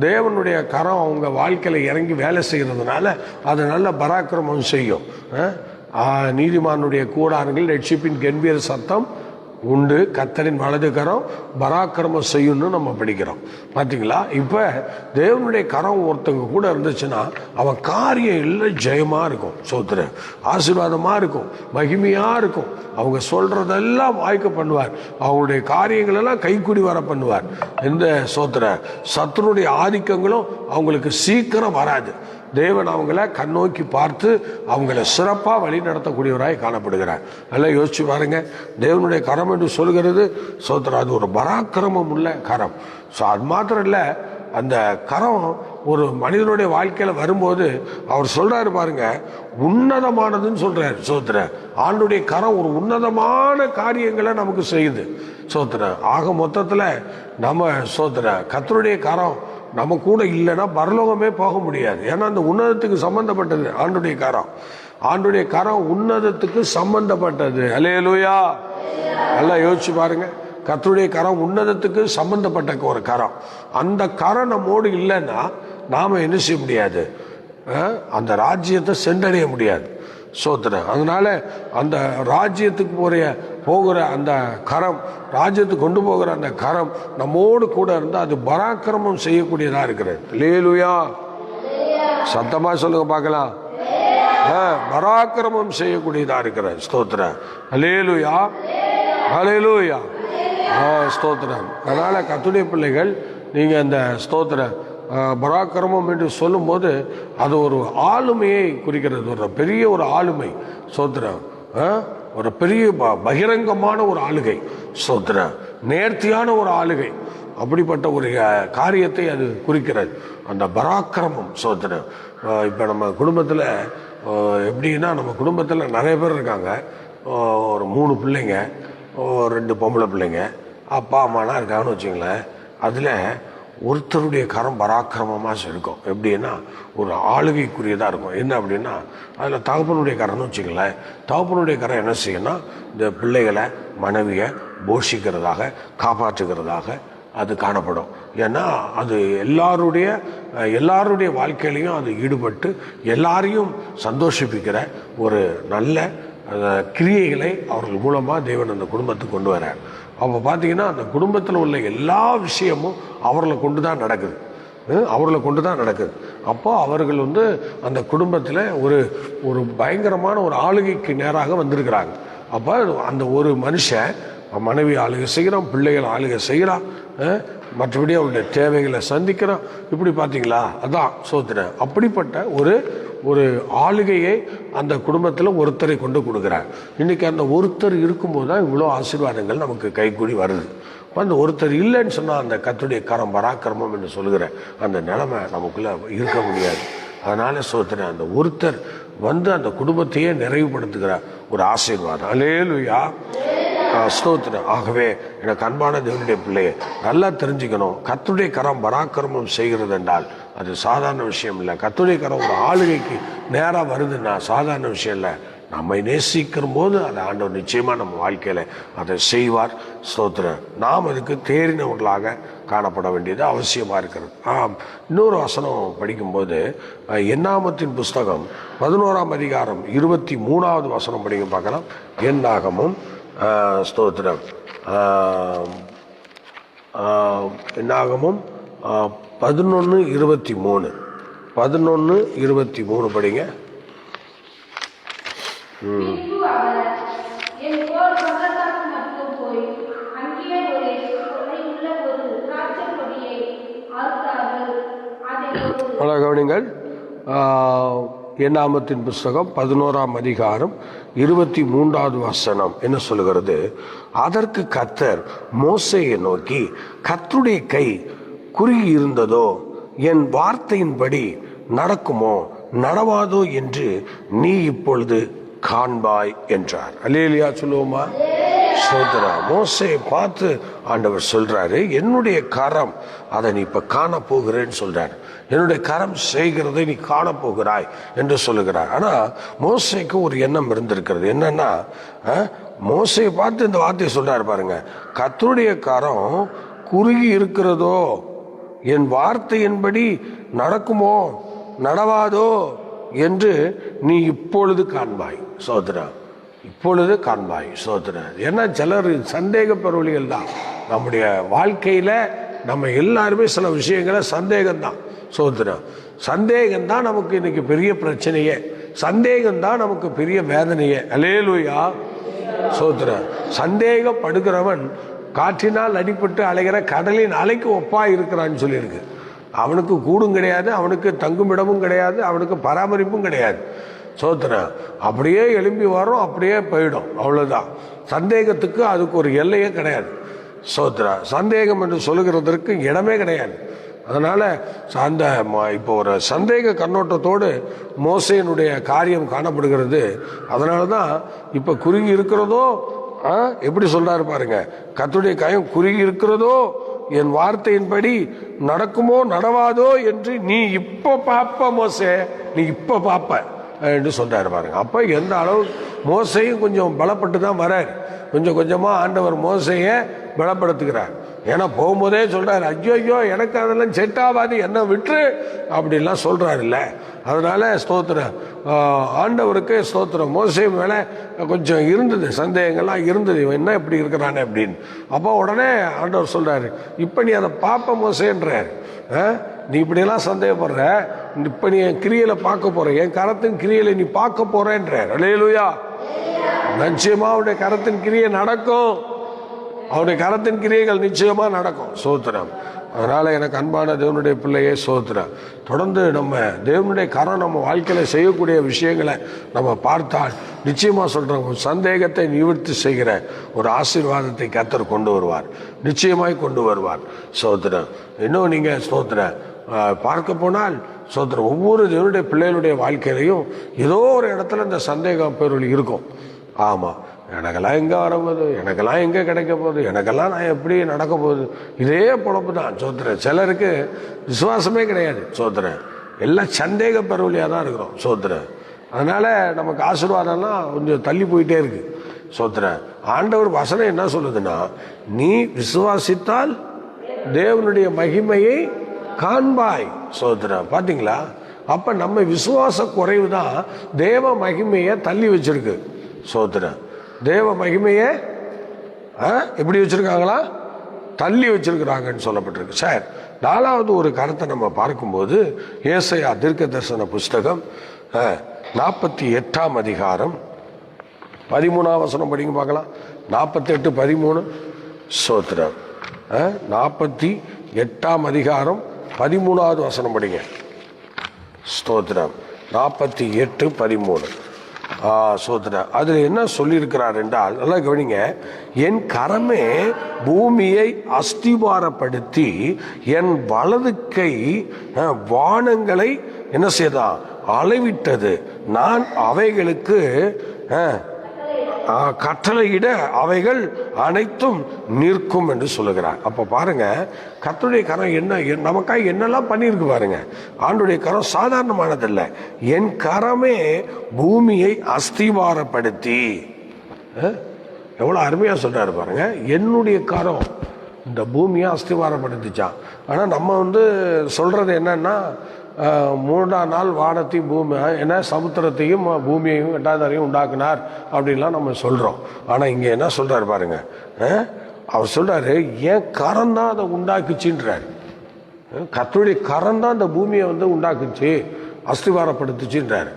A: தேவனுடைய கரம் அவங்க வாழ்க்கையில இறங்கி வேலை செய்யறதுனால அது நல்ல பராக்கிரமம் செய்யும். நீதிமானுடைய கூடாரங்கள் ரட்சிப்பின் கெம்பீர சத்தம் உண்டு, கர்த்தரின் வலது கரம் பராக்கிரமம் செய்யணும்னு நம்ம படிக்கிறோம். பார்த்தீங்களா? இப்போ தேவனுடைய கரம் ஒருத்தவங்க கூட இருந்துச்சுன்னா அவன் காரியம் இல்லை ஜெயமாக இருக்கும், சோத்திர ஆசீர்வாதமாக இருக்கும், மகிமையாக இருக்கும். அவங்க சொல்றதெல்லாம் வாய்க்க பண்ணுவார், அவங்களுடைய காரியங்கள் எல்லாம் கைக்கூடி வர பண்ணுவார். இந்த சோத்திர சத்துருடைய ஆதிக்கங்களும் அவங்களுக்கு சீக்கிரம் வராது. தேவன் அவங்கள கண்ணோக்கி பார்த்து அவங்கள சிறப்பாக வழி நடத்தக்கூடியவராய் காணப்படுகிறார். நல்லா யோசிச்சு பாருங்க. தேவனுடைய கரம் என்று சொல்கிறது சோத்திரம், அது ஒரு பராக்கிரமம் உள்ள கரம். ஸோ அது மாத்திரம் இல்லை, அந்த கரம் ஒரு மனிதனுடைய வாழ்க்கையில் வரும்போது அவர் சொல்றாரு பாருங்க, உன்னதமானதுன்னு சொல்றாரு. சோத்திர ஆண்டுடைய கரம் ஒரு உன்னதமான காரியங்களை நமக்கு செய்யுது. சோத்திர ஆக மொத்தத்தில் நம்ம சோத்திர கர்த்தருடைய கரம் நம்ம கூட இல்லைன்னா பரலோகமே போக முடியாது. ஏன்னா அந்த உன்னதத்துக்கு சம்பந்தப்பட்டது ஆண்டுடைய கரம். ஆண்டுடைய கரம் உன்னதத்துக்கு சம்பந்தப்பட்டது. அல்லேலூயா. நல்லா யோசிச்சு பாருங்க. கர்த்தருடைய கரம் உன்னதத்துக்கு சம்பந்தப்பட்ட ஒரு கரம். அந்த கரம் நம்மோடு இல்லைன்னா நாம என்ன செய்ய முடியாது, அந்த ராஜ்யத்தை சென்றடைய முடியாது. சோத்திரம். அதனால அந்த ராஜ்யத்துக்கு போகிற அந்த கரம், ராஜ்யத்துக்கு கொண்டு போகிற அந்த கரம் நம்மோடு கூட இருந்தால் அது பராக்கிரமம் செய்யக்கூடியதாக இருக்கிறது. அல்லேலூயா. சத்தமா சொல்லுங்க பார்க்கலாம். பராக்கிரமம் செய்யக்கூடியதாக இருக்கிறது. ஸ்தோத்திரம். அல்லேலூயா. அல்லேலூயா. ஸ்தோத்திரம். அதனால கர்த்தருடைய பிள்ளைகள், நீங்க அந்த ஸ்தோத்திரம் பராக்கிரமம் என்று சொல்லும் போது அது ஒரு ஆளுமையை குறிக்கிறது, ஒரு பெரிய ஒரு ஆளுமை. ஸ்தோத்திரம். ஒரு பெரிய பகிரங்கமான ஒரு ஆளுகை. ஸ்தோத்திரம். நேர்த்தியான ஒரு ஆளுகை. அப்படிப்பட்ட ஒரு காரியத்தை அது குறிக்கிறது, அந்த பராக்கிரமம். ஸ்தோத்திரம். இப்போ நம்ம குடும்பத்தில் எப்படின்னா, நம்ம குடும்பத்தில் நிறைய பேர் இருக்காங்க. ஒரு 3 பிள்ளைங்க, 2 பொம்பளை பிள்ளைங்க, அப்பா அம்மாலாம் இருக்காங்கன்னு வச்சுங்களேன். அதில் ஒருத்தருடைய கரம் பராக்கிரமமாக இருக்கும். எப்படின்னா ஒரு ஆளுகைக்குரியதாக இருக்கும். என்ன அப்படின்னா, அதில் தகப்பனுடைய கரம்னு வச்சுங்களேன். தகப்பனுடைய கரம் என்ன செய்யணும்னா, இந்த பிள்ளைகளை மனைவியை போஷிக்கிறதாக, காப்பாற்றுகிறதாக அது காணப்படும். ஏன்னா அது எல்லாருடைய வாழ்க்கையிலையும் அது ஈடுபட்டு எல்லாரையும் சந்தோஷிப்பிக்கிற ஒரு நல்ல கிரியைகளை அவர்கள் மூலமாக தேவன் அந்த குடும்பத்துக்கு கொண்டு வர்றார். அப்போ பார்த்தீங்கன்னா அந்த குடும்பத்தில் உள்ள எல்லா விஷயமும் அவர்களை கொண்டு தான் நடக்குது. அப்போ அவர்கள் அந்த குடும்பத்தில் ஒரு பயங்கரமான ஒரு ஆளுகைக்கு நேராக வந்திருக்கிறாங்க. அப்போ அந்த ஒரு மனுஷன் மனைவி ஆளுகை செய்கிறான், பிள்ளைகள் ஆளுகை செய்கிறான், மற்றபடி அவருடைய தேவைகளை சந்திக்கிறான். இப்படி பார்த்தீங்களா? அதான் சோத்திரம். அப்படிப்பட்ட ஒரு ஆளுகையை அந்த குடும்பத்தில் ஒருத்தரை கொண்டு கொடுக்குறார். இன்னைக்கு அந்த ஒருத்தர் இருக்கும்போது தான் இவ்வளோ ஆசீர்வாதங்கள் நமக்கு கைக்கூடி வருது. அந்த ஒருத்தர் இல்லைன்னு சொன்னால் அந்த கர்த்தருடைய கரம் பராக்கிரமம் என்று சொல்லுகிற அந்த நிலைமை நமக்குள்ள இருக்க முடியாது. அதனால சோத்திரம், அந்த ஒருத்தர் அந்த குடும்பத்தையே நிறைவுபடுத்துகிற ஒரு ஆசீர்வாதம். அல்லேலூயா. ஸ்தோத்திரம். ஆகவே எனக்கு அன்பான தேவனுடைய பிள்ளையை நல்லா தெரிஞ்சுக்கணும், கர்த்தருடைய கரம் பராக்கிரமம் செய்கிறது என்றால் அது சாதாரண விஷயம் இல்லை. கர்த்தருடைய கரம் ஒரு ஆளுகைக்கு நேராக வருதுன்னா சாதாரண விஷயம் இல்லை. நம்மை நேசிக்கிற போது அதை ஆண்டவர் நிச்சயமாக நம்ம வாழ்க்கையில் அதை செய்வார். ஸ்தோத்திரம். நாம் அதுக்கு தேறினவர்களாக காணப்பட வேண்டியது அவசியமாக இருக்கிறது. இன்னொரு வசனம் படிக்கும்போது என்னாகமத்தின் புஸ்தகம் 11ஆம் அதிகாரம் 23வது வசனம் படிக்க பார்க்கலாம். என்னாகமும் ஸ்தோத்திரம் என்னாகமும் 11:23. 11:23 படிங்க. கவனிங்கள். எண்ணாமத்தின் புஸ்தகம் 11ஆம் அதிகாரம் 23வது வசனம் என்ன சொல்லுகிறது? அதற்கு கர்த்தர் மோசேயை நோக்கி, கர்த்தருடைய கை குறுகி இருந்ததோ, என் வார்த்தையின்படி நடக்குமோ நடவாதோ என்று நீ இப்பொழுது காண்பாய் என்றார். அல்லேலூயா சொல்லுவோமா? சோதரா மோசேயை பார்த்து ஆண்டவர் சொல்றாரு, என்னுடைய கரம் அதை நீ இப்ப காண போகிறேன்னு சொல்றாரு. என்னுடைய கரம் செய்கிறதை நீ காண போகிறாய் என்று சொல்லுகிறார். ஆனா மோசேக்கு ஒரு எண்ணம் இருந்திருக்கிறது. என்னன்னா, மோசேயை பார்த்து இந்த வார்த்தையை சொல்றாரு பாருங்க, கர்த்தருடைய கரம் குறுகி இருக்கிறதோ, என் வார்த்தையின்படி நடக்குமோ நடவாதோ என்று நீ இப்பொழுது காண்பாய். சோதரா இப்பொழுது காண்பாய். சோதரா ஏன்னா சிலர் சந்தேக பெருவழிகள் தான் நம்முடைய வாழ்க்கையில. நம்ம எல்லாருமே சில விஷயங்கள சந்தேகம்தான். சோதரா சந்தேகம்தான் நமக்கு இன்னைக்கு பெரிய பிரச்சனையே. சந்தேகம்தான் நமக்கு பெரிய வேதனையே. அல்லேலூயா. சோதரா சந்தேகப்படுகிறவன் காற்றினால் அடிபட்டு அலைகிற கடலின் அலைக்கு ஒப்பா இருக்கிறான்னு சொல்லியிருக்கு. அவனுக்கு கூடும் கிடையாது, அவனுக்கு தங்குமிடமும் கிடையாது, அவனுக்கு பராமரிப்பும் கிடையாது. சோதனை அப்படியே எழும்பி வரும், அப்படியே போயிடும், அவ்வளவுதான். சந்தேகத்துக்கு அதுக்கு ஒரு எல்லையே கிடையாது. சோதரா சந்தேகம் என்று சொல்லுகிறதற்கு இடமே கிடையாது. அதனால அந்த இப்போ ஒரு சந்தேக கண்ணோட்டத்தோடு மோசேயினுடைய காரியம் காணப்படுகிறது. அதனாலதான் இப்ப குறுகி இருக்கிறதோ, எப்படி சொல்றாரு பாருங்க, கர்த்தருடைய காயம் குறுகி இருக்கிறதோ, என் வார்த்தையின்படி நடக்குமோ நடவாதோ என்று நீ இப்ப பாப்ப மோசே, நீ இப்ப பாப்ப என்று சொல்றாரு பாருங்க. அப்ப எந்த அளவு மோசையும் கொஞ்சம் பலப்பட்டு தான் வராரு. கொஞ்சம் கொஞ்சமா ஆண்டவர் மோசையை பலப்படுத்துகிறார். ஏன்னா போகும்போதே சொல்றாரு, ஐயோ எனக்கு அதெல்லாம் செட் ஆகாது, என்ன விட்டு அப்படிலாம் சொல்றாரு இல்ல. அதனால ஸ்தோத்திரம் ஆண்டவருக்கு ஸ்தோத்திரம். மோசே மேல கொஞ்சம் இருந்தது, சந்தேகங்கள்லாம் இருந்தது, இவன் என்ன இப்படி இருக்கிறானே அப்படின்னு. அப்போ உடனே ஆண்டவர் சொல்றாரு, இப்ப நீ அதை பாப்ப மோசேன்றாரு. நீ இப்படியெல்லாம் சந்தேகப்படுற, இப்ப நீ என் கிரியையில பார்க்க போற, என் கரத்தின் கிரியையில நீ பார்க்க போறேன்றார். அல்லேலூயா. நிச்சயமா அவருடைய கரத்தின் கிரியை நடக்கும். அவருடைய கரத்தின் கிரியைகள் நிச்சயமா நடக்கும். சோத்திரம். அதனால எனக்கு அன்பான தேவனுடைய பிள்ளையே சோத்திரம். தொடர்ந்து நம்ம தேவனுடைய கரம் நம்ம வாழ்க்கையில செய்யக்கூடிய விஷயங்களை நம்ம பார்த்தால் நிச்சயமா சொல்றோம், சந்தேகத்தை நிவர்த்தி செய்கிற ஒரு ஆசீர்வாதத்தை கர்த்தர் கொண்டு வருவார், நிச்சயமாய் கொண்டு வருவார். சோத்திரம். இன்னும் நீங்க ஸ்தோத்திரம் பார்க்க போனால் சோத்திரம் ஒவ்வொரு தேவனுடைய பிள்ளைகளுடைய வாழ்க்கையிலையும் ஏதோ ஒரு இடத்துல இந்த சந்தேகம் பேருள் இருக்கும். ஆமா, எனக்கெல்லாம் எங்க வரப்போகுது, எனக்கெல்லாம் எங்க கிடைக்க போகுது, எனக்கெல்லாம் நான் எப்படி நடக்க போகுது, இதே பொழப்பு தான். சோத்திரன் சிலருக்கு விசுவாசமே கிடையாது. சோத்திரன் எல்லாம் சந்தேக பெருவழியா தான் இருக்கிறோம். சோத்திரன் அதனால நமக்கு ஆசீர்வாதம்லாம் கொஞ்சம் தள்ளி போயிட்டே இருக்கு. சோத்திரன் ஆண்டவர் வசனம் என்ன சொல்லுதுன்னா, நீ விசுவாசித்தால் தேவனுடைய மகிமையை காண்பாய். சோத்திரன் பாத்தீங்களா? அப்ப நம்ம விசுவாச குறைவு தான் தேவ மகிமையை தள்ளி வச்சிருக்கு. சோத்திரன் தேவ மகிமையை எப்படி வச்சிருக்காங்களா? தள்ளி வச்சிருக்கிறாங்கன்னு சொல்லப்பட்டிருக்கு. சார், 4வது ஒரு கருத்தை நம்ம பார்க்கும்போது ஏசாயா தீர்க்க தரிசன புஸ்தகம் 48ஆம் அதிகாரம் 13ஆம் வசனம் படிங்க பார்க்கலாம். 48:13. சோத்திரம் 48ஆம் அதிகாரம் 13வது வசனம் படிங்க. ஸ்தோத்திரம் 48:13. சோதரன் அதுல என்ன சொல்லியிருக்கிறார் என்றால், நல்லா கவனிங்க, என் கரமே பூமியை அஸ்திவாரப்படுத்தி என் வலது கை வானங்களை என்ன செய்தான் அளவிட்டது, நான் அவைகளுக்கு கட்டளையிட அவைகள் அனைத்தும் நிற்கும் என்று சொல்லுகிறார். அப்ப பாருங்க, கர்த்தருடைய கரம் என்ன நமக்காக என்னெல்லாம் பண்ணியிருக்கு பாருங்க. ஆண்டுடைய கரம் சாதாரணமானதில்ல. என் கரமே பூமியை அஸ்திவாரப்படுத்தி, எவ்வளவு அருமையா சொல்றாரு பாருங்க. என்னுடைய கரம் இந்த பூமியை அஸ்திவாரப்படுத்திச்சான். ஆனா நம்ம சொல்றது என்னன்னா, 3ஆம் நாள் வானத்தையும் பூமி என்ன சமுத்திரத்தையும் பூமியையும் 8ஆம் உண்டாக்குனார் அப்படின்லாம் நம்ம சொல்றோம். ஆனா இங்க என்ன சொல்றாரு பாருங்க, அவர் சொல்றாரு என் கரம் தான் அதை உண்டாக்குச்சுன்றாரு. கர்த்தருடைய கரம் தான் இந்த பூமியை உண்டாக்குச்சு, அஸ்திவாரப்படுத்துச்சுன்றாரு.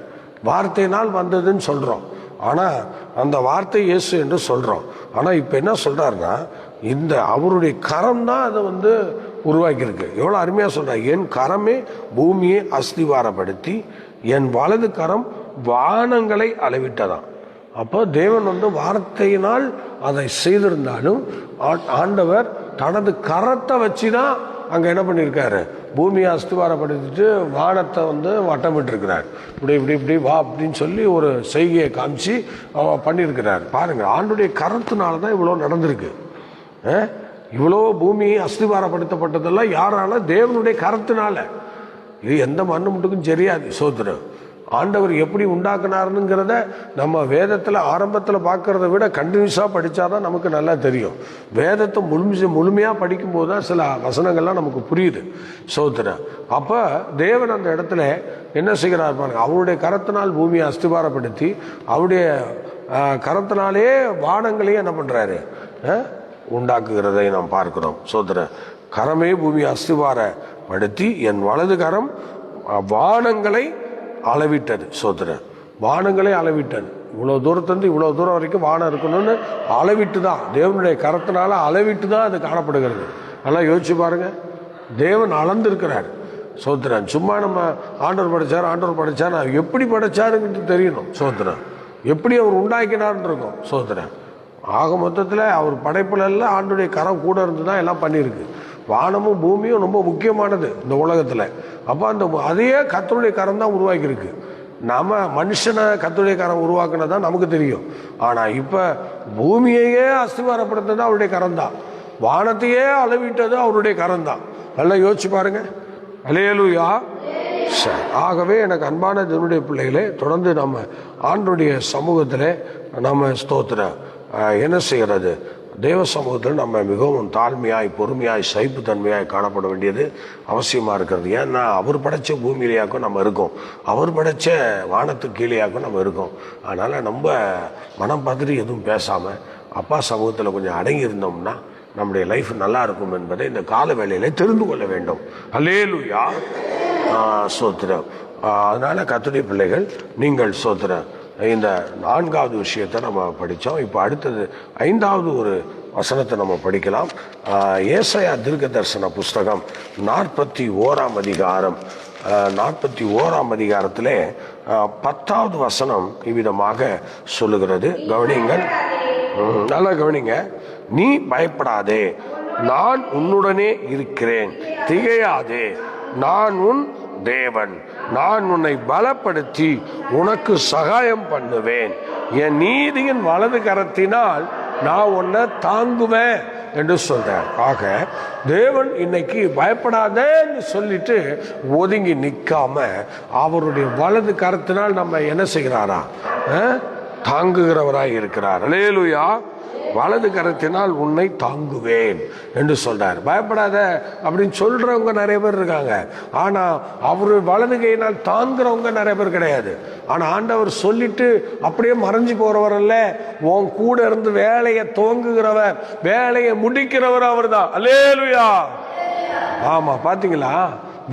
A: வார்த்தையினால் வந்ததுன்னு சொல்கிறோம், ஆனால் அந்த வார்த்தை இயேசு என்று சொல்கிறோம். ஆனால் இப்போ என்ன சொல்கிறாருன்னா, இந்த அவருடைய கரம் தான் அதை உருவாக்கியிருக்கு. எவ்வளோ அருமையாக சொல்கிறார், என் கரமே பூமியை அஸ்திவாரப்படுத்தி என் வலது கரம் வானங்களை அளவிட்டதான். அப்போ தேவன் வார்த்தையினால் அதை செய்திருந்தாலும் ஆண்டவர் தனது கரத்தை வச்சு தான் அங்கே என்ன பண்ணியிருக்காரு, பூமியை அஸ்திவாரப்படுத்திட்டு வானத்தை வட்டமிட்டிருக்கிறார். இப்படி இப்படி இப்படி வா அப்படின்னு சொல்லி ஒரு செய்கையை காமிச்சு பண்ணியிருக்கிறார். பாருங்கள், ஆண்டுடைய கரத்தினால தான் இவ்வளோ நடந்திருக்கு. இவ்வளோ பூமி அஸ்திவாரப்படுத்தப்பட்டதெல்லாம் யாரால? தேவனுடைய கரத்தினால. இது எந்த மண்ணு முட்டுக்கும் தெரியாது. சோத்திரம் ஆண்டவர் எப்படி உண்டாக்குனாருங்கிறத நம்ம வேதத்தில் ஆரம்பத்தில் பார்க்கறத விட கண்டினியூஸாக படித்தாதான் நமக்கு நல்லா தெரியும். வேதத்தை முழுமையாக படிக்கும்போது தான் சில வசனங்கள்லாம் நமக்கு புரியுது. சோத்திரம் அப்போ தேவன் அந்த இடத்துல என்ன செய்கிறார் பாருங்க, அவருடைய கரத்தினால் பூமியை அஸ்திவாரப்படுத்தி அவருடைய கரத்தினாலே வானங்களையும் என்ன பண்ணுறாரு, உண்டாக்குகிறதை நாம் பார்க்கிறோம். சோத்திரம் கரமே பூமியை அஸ்திவாரப்படுத்தி என் வலது கரம் வானங்களை அளவிட்டது. சோத்திரம் வானங்களே அளவிட்டது. இவ்வளோ தூரத்துலேருந்து இவ்வளோ தூரம் வரைக்கும் வானம் இருக்கணும்னு அளவிட்டு தான், தேவனுடைய கரத்தினால அளவிட்டு தான் அது காணப்படுகிறது. நல்லா யோசிச்சு பாருங்க, தேவன் அளந்திருக்கிறார். சோத்திரம் சும்மா நம்ம ஆண்டவர் படைச்சார் எப்படி படைச்சாருங்கிறது தெரியணும். சோத்திரம் எப்படி அவர் உண்டாக்கினார்னு இருக்கும். சோத்திரம் ஆக மொத்தத்தில் அவர் படைப்புல எல்லாம் ஆண்டுடைய கரம் கூட இருந்து தான் எல்லாம் பண்ணியிருக்கு. வானமும் பூமியும் ரொம்ப முக்கியமானது இந்த உலகத்தில். அப்போ அதையே கர்த்தருடைய கரம் தான் உருவாக்கியிருக்கு. நம்ம மனுஷனை கர்த்தருடைய கரம் உருவாக்குனதான் நமக்கு தெரியும். ஆனால் இப்போ பூமியையே அஸ்திவாரப்படுத்தது அவருடைய கரம் தான், வானத்தையே அளவிட்டது அவருடைய கரம் தான். நல்லா யோசிச்சு பாருங்க. அல்லேலூயா. சரி, ஆகவே எனக்கு அன்பான தேவனுடைய பிள்ளைகளே, தொடர்ந்து நம்ம ஆண்டவருடைய சமூகத்தில் நம்ம ஸ்தோத்திரம் என்ன செய்கிறது, தேவ சமூகத்தில் நம்ம மிகவும் தாழ்மையாய் பொறுமையாய் சகிப்புத்தன்மையாய் காணப்பட வேண்டியது அவசியமாக இருக்கிறது. ஏன்னா அவர் படைச்ச பூமியிலேயாக்கும் நம்ம இருக்கோம், அவர் படைச்ச வானத்துக்கு கீழேயாக்கும் நம்ம இருக்கோம். அதனால் நம்ம மனம் பார்த்துட்டு எதுவும் பேசாமல் அப்பா சமூகத்தில் கொஞ்சம் அடங்கி இருந்தோம்னா நம்முடைய லைஃப் நல்லா இருக்கும் என்பதை இந்த கால வேளையில தெரிந்து கொள்ள வேண்டும். அல்லேலூயா. சோத்திரம். அதனால கர்த்தருடைய பிள்ளைகள், நீங்கள் சோத்திரம் இந்த 4வது விஷயத்தை நம்ம படித்தோம். இப்போ அடுத்தது 5வது ஒரு வசனத்தை நம்ம படிக்கலாம். ஏசாயா தீர்க்க தரிசன புஸ்தகம் 41ஆம் அதிகாரம் 41ஆம் அதிகாரத்திலே 10வது வசனம் இவ்விதமாக சொல்லுகிறது. கவனிங்கள், நல்லா கவனிங்க. நீ பயப்படாதே, நான் உன்னுடனே இருக்கிறேன், திகையாதே, நான் உன் தேவன், நான் உன்னை பலப்படுத்தி உனக்கு சகாயம் பண்ணுவேன், என் நீதியின் வலது கரத்தினால் நான் உன்னை தாங்குவேன் என்று சொல்றார். ஆக தேவன் இன்னைக்கு பயப்படாதேன்னு சொல்லிட்டு ஒதுங்கி நிற்காம அவருடைய வலது கரத்தினால் நம்ம என்ன செய்கிறாரா, தாங்குகிறவராய் இருக்கிறார். அல்லேலூயா. வலது கரத்தினால் உன்னை தாங்குவேன் என்று சொல்றார். பயப்படாத அப்படின்னு சொல்றவங்க நிறைய பேர் இருக்காங்க, ஆனா அவரு வலது கையினால் தாங்குறவங்க நிறைய பேர் கிடையாது. ஆனா ஆண்டவர் சொல்லிட்டு அப்படியே மறைஞ்சு போறவர் அல்ல, உன் கூட இருந்து வேலையை துவங்குகிறவர், வேலையை முடிக்கிறவர் அவர் தான். அல்லேலூயா. ஆமா, பாத்தீங்களா,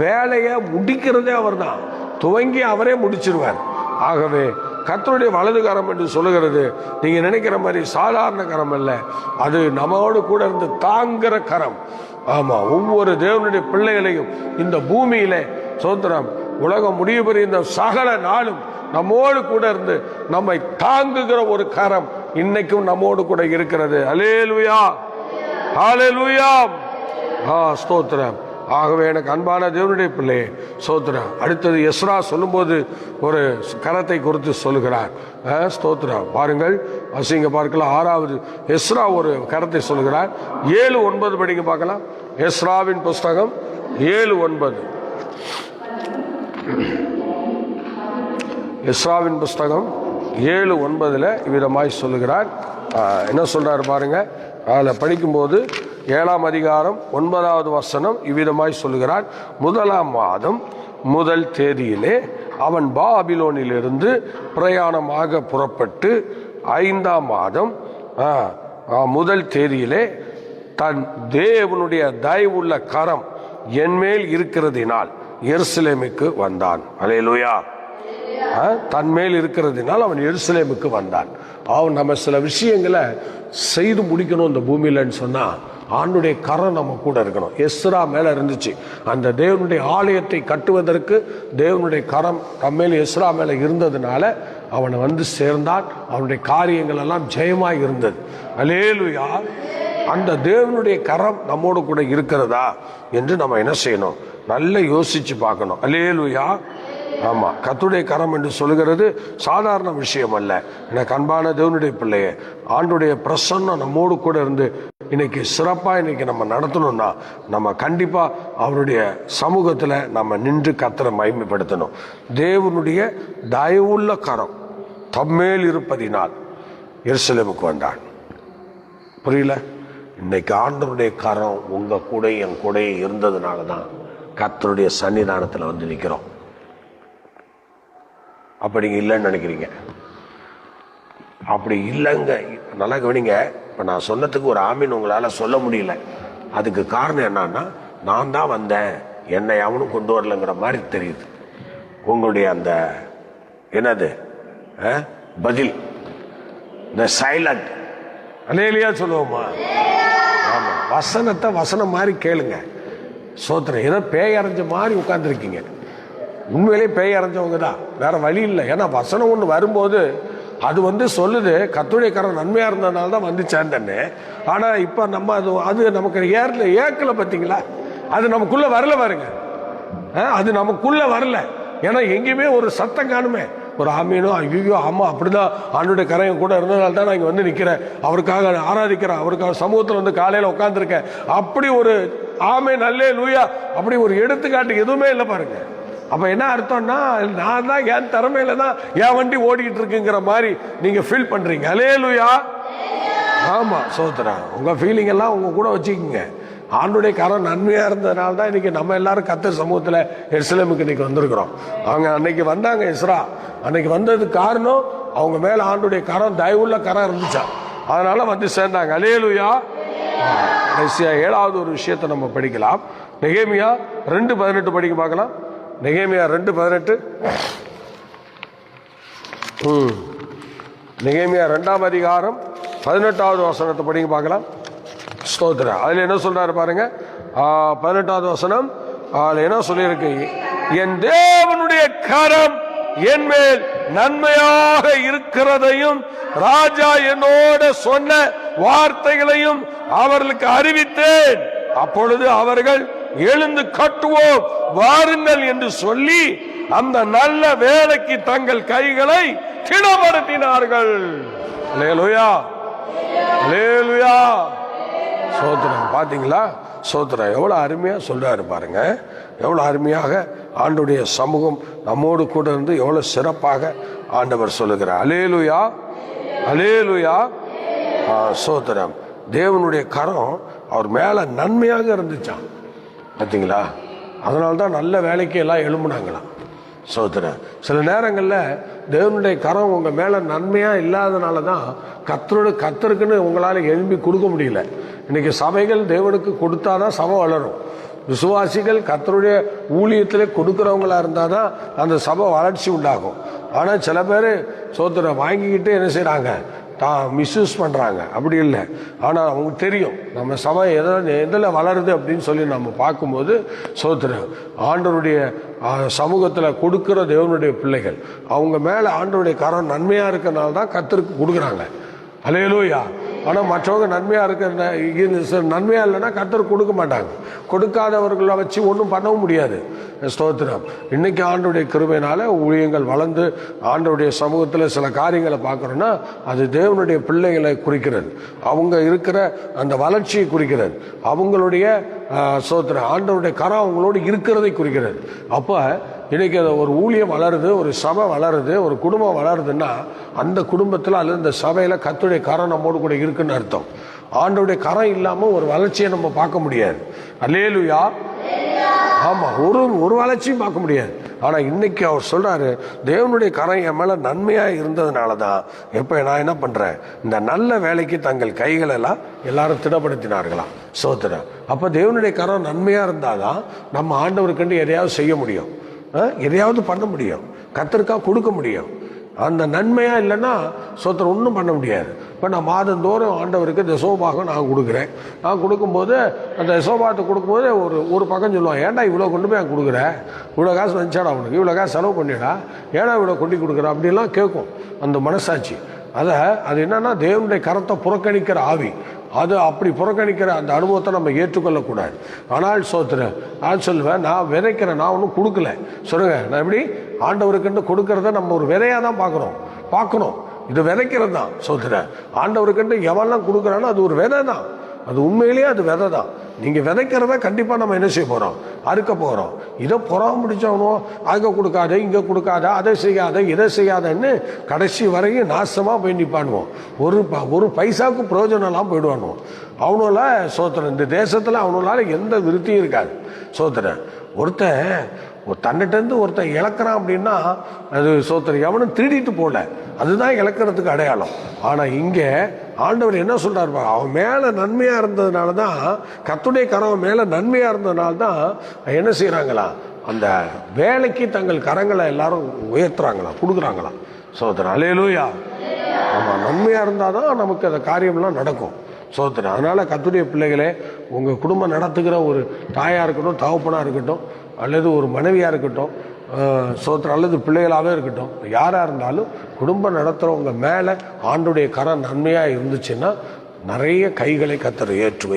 A: வேலையை முடிக்கிறதே அவர் தான், துவங்கி அவரே முடிச்சிருவார். ஆகவே கர்த்தருடைய வலது கரம் என்று சொல்லுகிறது நீங்க நினைக்கிற மாதிரி சாதாரண கரம் அல்ல, அது நம்மோடு கூட இருந்து தாங்குற கரம். ஆமா, ஒவ்வொரு தேவனுடைய பிள்ளைகளையும் இந்த பூமியிலே சோத்திரம் உலகம் முடிவு பெறும் இந்த சகல நாளும் நம்மோடு கூட இருந்து நம்மை தாங்குகிற ஒரு கரம் இன்னைக்கும் நம்மோடு கூட இருக்கிறது. அல்லேலூயா, ஹல்லேலூயா, ஸ்தோத்திரம். ஆகவே எனக்கு அன்பான தேவனுடைய பிள்ளையே ஸ்தோத்திரம். அடுத்தது எஸ்ரா சொல்லும்போது ஒரு கரத்தை குறித்து சொல்லுகிறார். ஸ்தோத்திரம். பாருங்கள், அசிங்க பார்க்கலாம். 6வது எஸ்ரா ஒரு கரத்தை சொல்லுகிறார். 7-9 படிக்க பார்க்கலாம். எஸ்ராவின் புஸ்தகம் 7-9. எஸ்ராவின் புஸ்தகம் 7-9 இவ்விதமாய் சொல்லுகிறார். என்ன சொல்றாரு பாருங்க. அதில் படிக்கும்போது 7ஆம் அதிகாரம் 9வது வசனம் இவ்விதமாய் சொல்லுகிறார். 1ஆம் மாதம் 1 தேதியிலே அவன் பாபிலோனிலிருந்து பிரயாணமாக புறப்பட்டு 5ஆம் மாதம் 1 தேதியிலே தன் தேவனுடைய தயவுள்ள கரம் என்மேல் இருக்கிறதினால் எருசலேமுக்கு வந்தான். அல்லேலூயா. தன்மேல் இருக்கிறதினால் அவன் எருசலேமுக்கு வந்தான். அவன் நம்ம சில விஷயங்களை செய்து முடிக்கணும் இந்த பூமியிலன்னு சொன்னா ஆண்டுடைய கரம் நம்ம கூட இருக்கணும். எஸ்ரா மேல இருந்துச்சு. அந்த தேவனுடைய ஆலயத்தை கட்டுவதற்கு தேவனுடைய கரம் நம்மேல் எஸ்ரா மேல இருந்ததுனால அவனை வந்து சேர்ந்தான். அவனுடைய காரியங்கள் எல்லாம் ஜெயமாய் இருந்தது. அல்லேலூயா. அந்த தேவனுடைய கரம் நம்மோடு கூட இருக்கிறதா என்று நம்ம என்ன செய்யணும்? நல்லா யோசிச்சு பார்க்கணும். அல்லேலூயா. ஆமா, கர்த்தருடைய கரம் என்று சொல்லுகிறது சாதாரண விஷயம் அல்ல. எனக்கு அன்பான தேவனுடைய பிள்ளையே, ஆண்டுடைய பிரசன்னம் நம்மோடு கூட இருந்து இன்னைக்கு சிறப்பா இன்னைக்கு நம்ம நடத்தணும்னா நம்ம கண்டிப்பா அவருடைய சமூகத்துல நம்ம நின்று கர்த்தரை மகிமைப்படுத்தணும். தேவனுடைய தயவுள்ள கரம் தம்மேல் இருப்பதினால் எருசலேமுக்கு வந்தான். புரியல? இன்னைக்கு ஆண்டவருடைய கரம் உங்க கூட என் கூட இருந்ததுனாலதான் கர்த்தருடைய சன்னிதானத்துல வந்து நிக்கிறோம். அப்படி இல்லைன்னு நினைக்கிறீங்க? அப்படி இல்லைங்க. நல்லா கவனிங்க. இப்போ நான் சொன்னதுக்கு ஒரு ஆமீன் உங்களால் சொல்ல முடியல. அதுக்கு காரணம் என்னன்னா, நான் தான் வந்தேன், என்னை அவனும் கொண்டு வரலங்கிற மாதிரி தெரியுது. உங்களுடைய அந்த என்னது பதில், இந்த சைலண்ட் அல்லேலூயா சொல்லுவோமா? ஆமாம், வசனத்தை வசனம் மாதிரி கேளுங்க. சோத்திரம். ஏதோ பேய் அரைஞ்ச மாதிரி உட்கார்ந்துருக்கீங்க. உண்மையிலே பேய் அரைஞ்சவங்க தான், வேற வழி இல்லை. ஏன்னா வசனம் ஒன்று வரும்போது அது வந்து சொல்லுது கர்த்தருடைய கரம் நன்மையா இருந்ததுனால தான் வந்து சேர்ந்தேன்னு. ஆனா இப்ப நம்ம அது நமக்கு ஏக்கல பார்த்தீங்களா? அது நமக்குள்ள வரல பாருங்க. அது நமக்குள்ள வரல. ஏன்னா எங்கேயுமே ஒரு சத்தம் காணுமே, ஒரு ஆமீனோ ஐயோ ஆமா அப்படிதான் ஆண்டுடைய கரையும் கூட இருந்ததுனால தான் நான் இங்க வந்து நிக்கிறேன், அவருக்காக ஆராதிக்கிறேன், அவருக்காக சமூகத்தில் வந்து காலையில உட்காந்துருக்கேன், அப்படி ஒரு ஆமே நல்லே லூயா அப்படி ஒரு எடுத்துக்காட்டு எதுவுமே இல்லை பாருங்க. அப்ப என்ன அர்த்தம்னா, நான் தான் என் திறமையில தான் என் வண்டி ஓடிக்கிட்டு இருக்குங்கிற மாதிரி நீங்க ஃபீல் பண்றீங்க. அல்லேலூயா. ஆமா, சோத்ரா. உங்க ஃபீலிங் எல்லாம் உங்க கூட வச்சுக்கோங்க. ஆண்டுடைய கரம் நன்மையா இருந்ததுனால தான் இன்னைக்கு நம்ம எல்லாரும் கர்த்தர் சமூகத்துல எருசலேமுக்கு இன்னைக்கு வந்திருக்கிறோம். அவங்க அன்னைக்கு வந்தாங்க, எஸ்ரா அன்னைக்கு வந்ததுக்கு காரணம் அவங்க மேல ஆண்டுடைய கரம் தயவுள்ள கரம் இருந்துச்சா, அதனால வந்து சேர்ந்தாங்க. அல்லேலூயா. கடைசியா 7வது ஒரு விஷயத்தை நம்ம படிக்கலாம். நெகேமியா 2:18 படிக்க பார்க்கலாம். நெகேமியா 2:18. நெகேமியா 2ஆம் அதிகாரம் 18வது வசனத்தை படிக்க பார்க்கலாம். ஸ்தோத்திரம். அதுல என்ன சொல்றாரு பாருங்க. 18வது வசனம் அதுல என்ன சொல்லியிருக்கு? என் தேவனுடைய கரம் என் மேல் நன்மையாக இருக்கிறதையும் ராஜா என்னோட சொன்ன வார்த்தைகளையும் அவர்களுக்கு அறிவித்தேன். அப்பொழுது அவர்கள் எழுந்து கட்டுவோம் வாருங்கள் என்று சொல்லி அந்த நல்ல வேலைக்கு தங்கள் கைகளை திடப்படுத்தினார்கள். அல்லேலூயா. அல்லேலூயா. சோத்திரம். பாத்தீங்களா? சோத்திரம் எவ்வளவு அருமையா சொல்றாரு பாருங்க. எவ்வளவு அருமையாக ஆண்டுடைய சமூகம் நம்மோடு கூட இருந்து எவ்வளவு சிறப்பாக ஆண்டவர் சொல்லுகிறார். அல்லேலூயா. அல்லேலூயா. சோத்திரம். தேவனுடைய கரம் அவர் மேல நன்மையாக இருந்துச்சான். பார்த்தீங்களா? அதனால்தான் நல்ல வேலைக்கு எல்லாம் எழும்புனாங்களாம். சோதரன். சில நேரங்களில் தேவனுடைய கரம் உங்க மேல நன்மையா இல்லாதனால தான் கர்த்தருக்குன்னு உங்களால எழும்பி கொடுக்க முடியல. இன்னைக்கு சபைகள் தேவனுக்கு கொடுத்தாதான் சபை வளரும். விசுவாசிகள் கர்த்தருடைய ஊழியத்திலே கொடுக்கிறவங்களா இருந்தாதான் அந்த சபை வளர்ச்சி உண்டாகும். ஆனா சில பேர் சோதனை வாங்கிக்கிட்டு என்ன செய்யறாங்க, மிஸ்யூஸ் பண்றாங்க. அப்படி இல்லை. ஆனா அவங்களுக்கு தெரியும் நம்ம சபை எதில் வளருது அப்படின்னு சொல்லி நம்ம பார்க்கும்போது சோத்திரம் ஆண்டவருடைய சமூகத்துல கொடுக்கிற தேவனுடைய பிள்ளைகள் அவங்க மேல ஆண்டவருடைய கரம் நன்மையா இருக்கிறனால தான் கர்த்தருக்கு கொடுக்குறாங்க. அல்லேலூயா. ஆனா மற்றவங்க நன்மையா இருக்க நன்மையா இல்லைன்னா கர்த்தருக்கு கொடுக்க மாட்டாங்க. கொடுக்காதவர்களை வச்சு ஒன்றும் பண்ணவும் முடியாது. ஸ்தோத்திரம். இன்னைக்கு ஆண்டவருடைய கிருபையினால ஊழியங்கள் வளர்ந்து ஆண்டவருடைய சமூகத்தில் சில காரியங்களை பார்க்கறோம்னா அது தேவனுடைய பிள்ளைகளை குறிக்கிறது. அவங்க இருக்கிற அந்த வளர்ச்சியை குறிக்கிறது. அவங்களுடைய ஸ்தோத்திரம் ஆண்டவருடைய கரம் அவங்களோடு இருக்கிறதை குறிக்கிறது. அப்ப இன்னைக்கு ஒரு ஊழியம் வளருது, ஒரு சபை வளருது, ஒரு குடும்பம் வளருதுன்னா அந்த குடும்பத்தில் அல்லது இந்த சபையில கர்த்தருடைய கரம் நம்மோடு கூட இருக்குன்னு அர்த்தம். ஆண்டவருடைய கரம் இல்லாம ஒரு வளர்ச்சியை நம்ம பார்க்க முடியாது. அல்லேலூயா. ஆமா, ஒரு வளர்ச்சியும் பார்க்க முடியாது. ஆனால் இன்னைக்கு அவர் சொல்றாரு, தேவனுடைய கரம் என் மேல நன்மையா இருந்ததுனால தான் எப்ப நான் என்ன பண்றேன், இந்த நல்ல வேலைக்கு தங்கள் கைகள் எல்லாம் எல்லாரும் திடப்படுத்தினார்களாம். சோத்திரம். அப்ப தேவனுடைய கரம் நன்மையா இருந்தாதான் நம்ம ஆண்டவருக்கண்டு எதையாவது செய்ய முடியும், எதையாவது பண்ண முடியும், கர்த்தருக்கா கொடுக்க முடியும். அந்த நன்மையா இல்லைன்னா சோத்திரம் ஒன்றும் பண்ண முடியாது. இப்போ நான் மாதந்தோறும் ஆண்டவருக்கு தசோபாகம் நான் கொடுக்குறேன். நான் கொடுக்கும்போது அந்த தசோபாகத்தை கொடுக்கும்போது ஒரு பக்கம் சொல்லுவான், ஏன்டா இவ்வளோ கொண்டு போய் கொடுக்குறேன், இவ்வளோ காசு வந்துச்சாடா அவனுக்கு, இவ்வளோ காசு செலவு பண்ணிடா, ஏன்னா இவ்வளோ கொண்டு கொடுக்குற அப்படிலாம் கேட்கும் அந்த மனசாட்சி. அது என்னன்னா தேவனுடைய கரத்தை புறக்கணிக்கிற ஆவி. அது அப்படி புறக்கணிக்கிற அந்த அனுபவத்தை நம்ம ஏற்றுக்கொள்ளக்கூடாது. ஆனால் சோத்திரம், நான் சொல்லுவேன், நான் விதைக்கிறேன், நான் ஒன்றும் கொடுக்கல. சொல்லுங்க, நான் எப்படி ஆண்டவருக்குன்னு கொடுக்கறத நம்ம ஒரு விதையாக தான் பார்க்கணும். இது விதைக்கிறது தான். சோத்திரம், ஆண்டவருக்குன்னு எவெல்லாம் கொடுக்குறானோ அது ஒரு விதை தான். அது உண்மையிலேயே அது விதை தான். நீங்கள் விதைக்கிறத கண்டிப்பாக நம்ம என்ன செய்ய போகிறோம், அறுக்க போகிறோம். இதை புறம் முடிச்சவனும் அங்கே கொடுக்காத, இங்கே கொடுக்காத, அதை செய்யாத, இதை செய்யாதன்னு கடைசி வரையும் நாசமாக போய் நிற்பானுவோம். ஒரு பைசாவுக்கு பிரயோஜனம்லாம் போயிடுவானுவோம். அவனால சோத்திரம், இந்த தேசத்தில் அவனால எந்த விருத்தியும் இருக்காது. சோத்திரம், தன்னிட்டேருந்து ஒருத்தன் இழக்கிறான் அப்படின்னா அது சோத்திரம், எவனும் திருடிட்டு போகல, அதுதான் இழக்கிறதுக்கு அடையாளம். ஆனால் இங்கே ஆண்டவர் என்ன சொல்றாரு, அவன் மேலே நன்மையாக இருந்ததுனால தான், கர்த்தருடைய கரம் மேலே நன்மையாக இருந்ததுனால தான் என்ன செய்கிறாங்களா, அந்த வேலைக்கு தங்கள் கரங்களை எல்லாரும் உயர்த்துறாங்களாம், கொடுக்குறாங்களாம். சோத்திரம். அல்லேலூயா. ஆமாம், நன்மையாக இருந்தால் தான் நமக்கு அந்த காரியம்லாம் நடக்கும். சோத்திரம். அதனால் கர்த்தருடைய பிள்ளைகளே, உங்கள் குடும்பம் நடத்துகிற ஒரு தாயாக இருக்கட்டும், தகப்பனாக இருக்கட்டும், அல்லது ஒரு மனைவியாக இருக்கட்டும், சோத்திரம், அல்லது பிள்ளைகளாகவே இருக்கட்டும், யாராக இருந்தாலும் குடும்பம் நடத்துகிறவங்க மேலே ஆண்டுடைய கரம் நன்மையாக இருந்துச்சுன்னா நிறைய கைகளை கர்த்தர்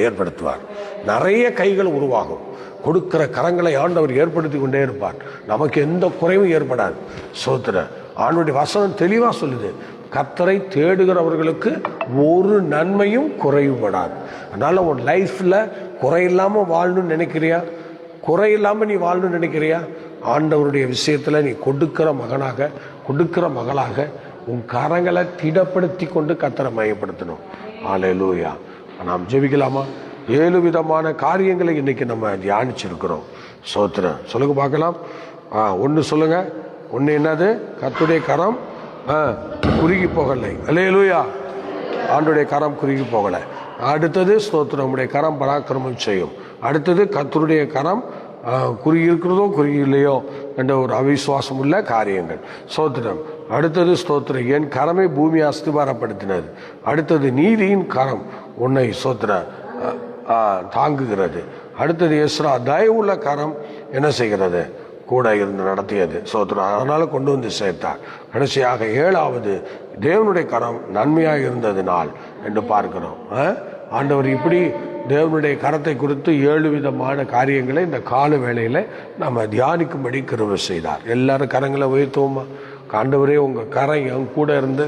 A: ஏற்படுத்துவார். நிறைய கைகள் உருவாகும். கொடுக்கிற கரங்களை ஆண்டவர் ஏற்படுத்தி கொண்டே இருப்பார். நமக்கு எந்த குறைவும் ஏற்படாது. சோத்திரம். ஆண்டுடைய வசனம் தெளிவாக சொல்லுது, கர்த்தரை தேடுகிறவர்களுக்கு ஒரு நன்மையும் குறைவுபடாது. அதனால உன் லைஃப்ல குறையில்லாமல் வாழணும்னு நினைக்கிறியா, குறையில்லாமல் நீ வாழணும்னு நினைக்கிறியா, ஆண்டவருடைய விஷயத்துல நீ கொடுக்கிற மகனாக, கொடுக்கிற மகளாக உன் கரங்களை திடப்படுத்தி கொண்டு கர்த்தரை மையப்படுத்தணும். அல்லேலூயா. நாம் ஜெபிக்கலாமா? 7 விதமான காரியங்களை இன்னைக்கு நம்ம தியானிச்சிருக்கிறோம். சோத்திரம். சொல்லுங்க பார்க்கலாம். ஒன்று சொல்லுங்க. ஒன்று என்னது? கர்த்தருடைய கரம் குறுகி போகலை. அல்லேலூயா. ஆண்டுடைய கரம் குறுகி போகலை. அடுத்தது ஸ்தோத்திரம், நம்முடைய கரம் பராக்கிரமம் செய்யும். அடுத்தது கர்த்தருடைய கரம் குறுகி இருக்கிறதோ குறுகி இல்லையோ என்ற ஒரு அவிசுவாசம் உள்ள காரியங்கள். ஸ்தோத்திரம். அடுத்தது ஸ்தோத்திரம், என் கரமை பூமி அஸ்திபாரப்படுத்தினது. அடுத்தது நீதியின் கரம் உன்னை ஸ்தோத்திர தாங்குகிறது. அடுத்தது எஸ்ரா, தயவுள்ள கரம் என்ன செய்கிறது, கூட இருந்து நடத்தியது. சோத்திரம். அதனால கொண்டு வந்து சேர்த்தார். கடைசியாக 7வது, தேவனுடைய கரம் நன்மையாக இருந்ததினால் என்று பார்க்கிறோம். ஆண்டவர் இப்படி தேவனுடைய கரத்தை குறித்து 7 விதமான காரியங்களை இந்த கால வேளையில நம்ம தியானிக்கும்படி கிருபை செய்தார். எல்லாரும் கரங்களை உயர்த்துவோமா? ஆண்டவரே, உங்கள் கரம் என் கூட இருந்து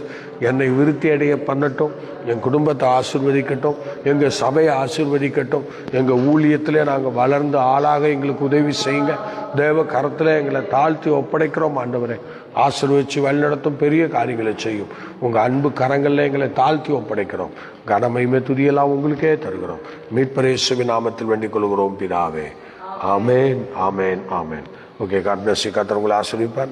A: என்னை விருத்தி அடைய பண்ணட்டும், என் குடும்பத்தை ஆசீர்வதிக்கட்டும், எங்கள் சபையை ஆசீர்வதிக்கட்டும், எங்கள் ஊழியத்திலே நாங்கள் வளர்ந்து ஆளாக எங்களுக்கு உதவி செய்யுங்க. தேவ கரத்தில் எங்களை தாழ்த்தி ஒப்படைக்கிறோம். ஆண்டவரே, ஆசீர்வதிச்சு வழிநடத்தும், பெரிய காரியங்களை செய்யும். உங்கள் அன்பு கரங்களில் எங்களை தாழ்த்தி ஒப்படைக்கிறோம். கனமகிமை துதியெல்லாம் உங்களுக்கே தருகிறோம். மீட்பர் இயேசுவின் நாமத்தில் வேண்டிக் கொள்கிறோம் பிதாவே. ஆமேன், ஆமேன், ஆமேன். Okay, God bless you. கர்த்தர் உங்களை ஆசீர்வதிப்பார்.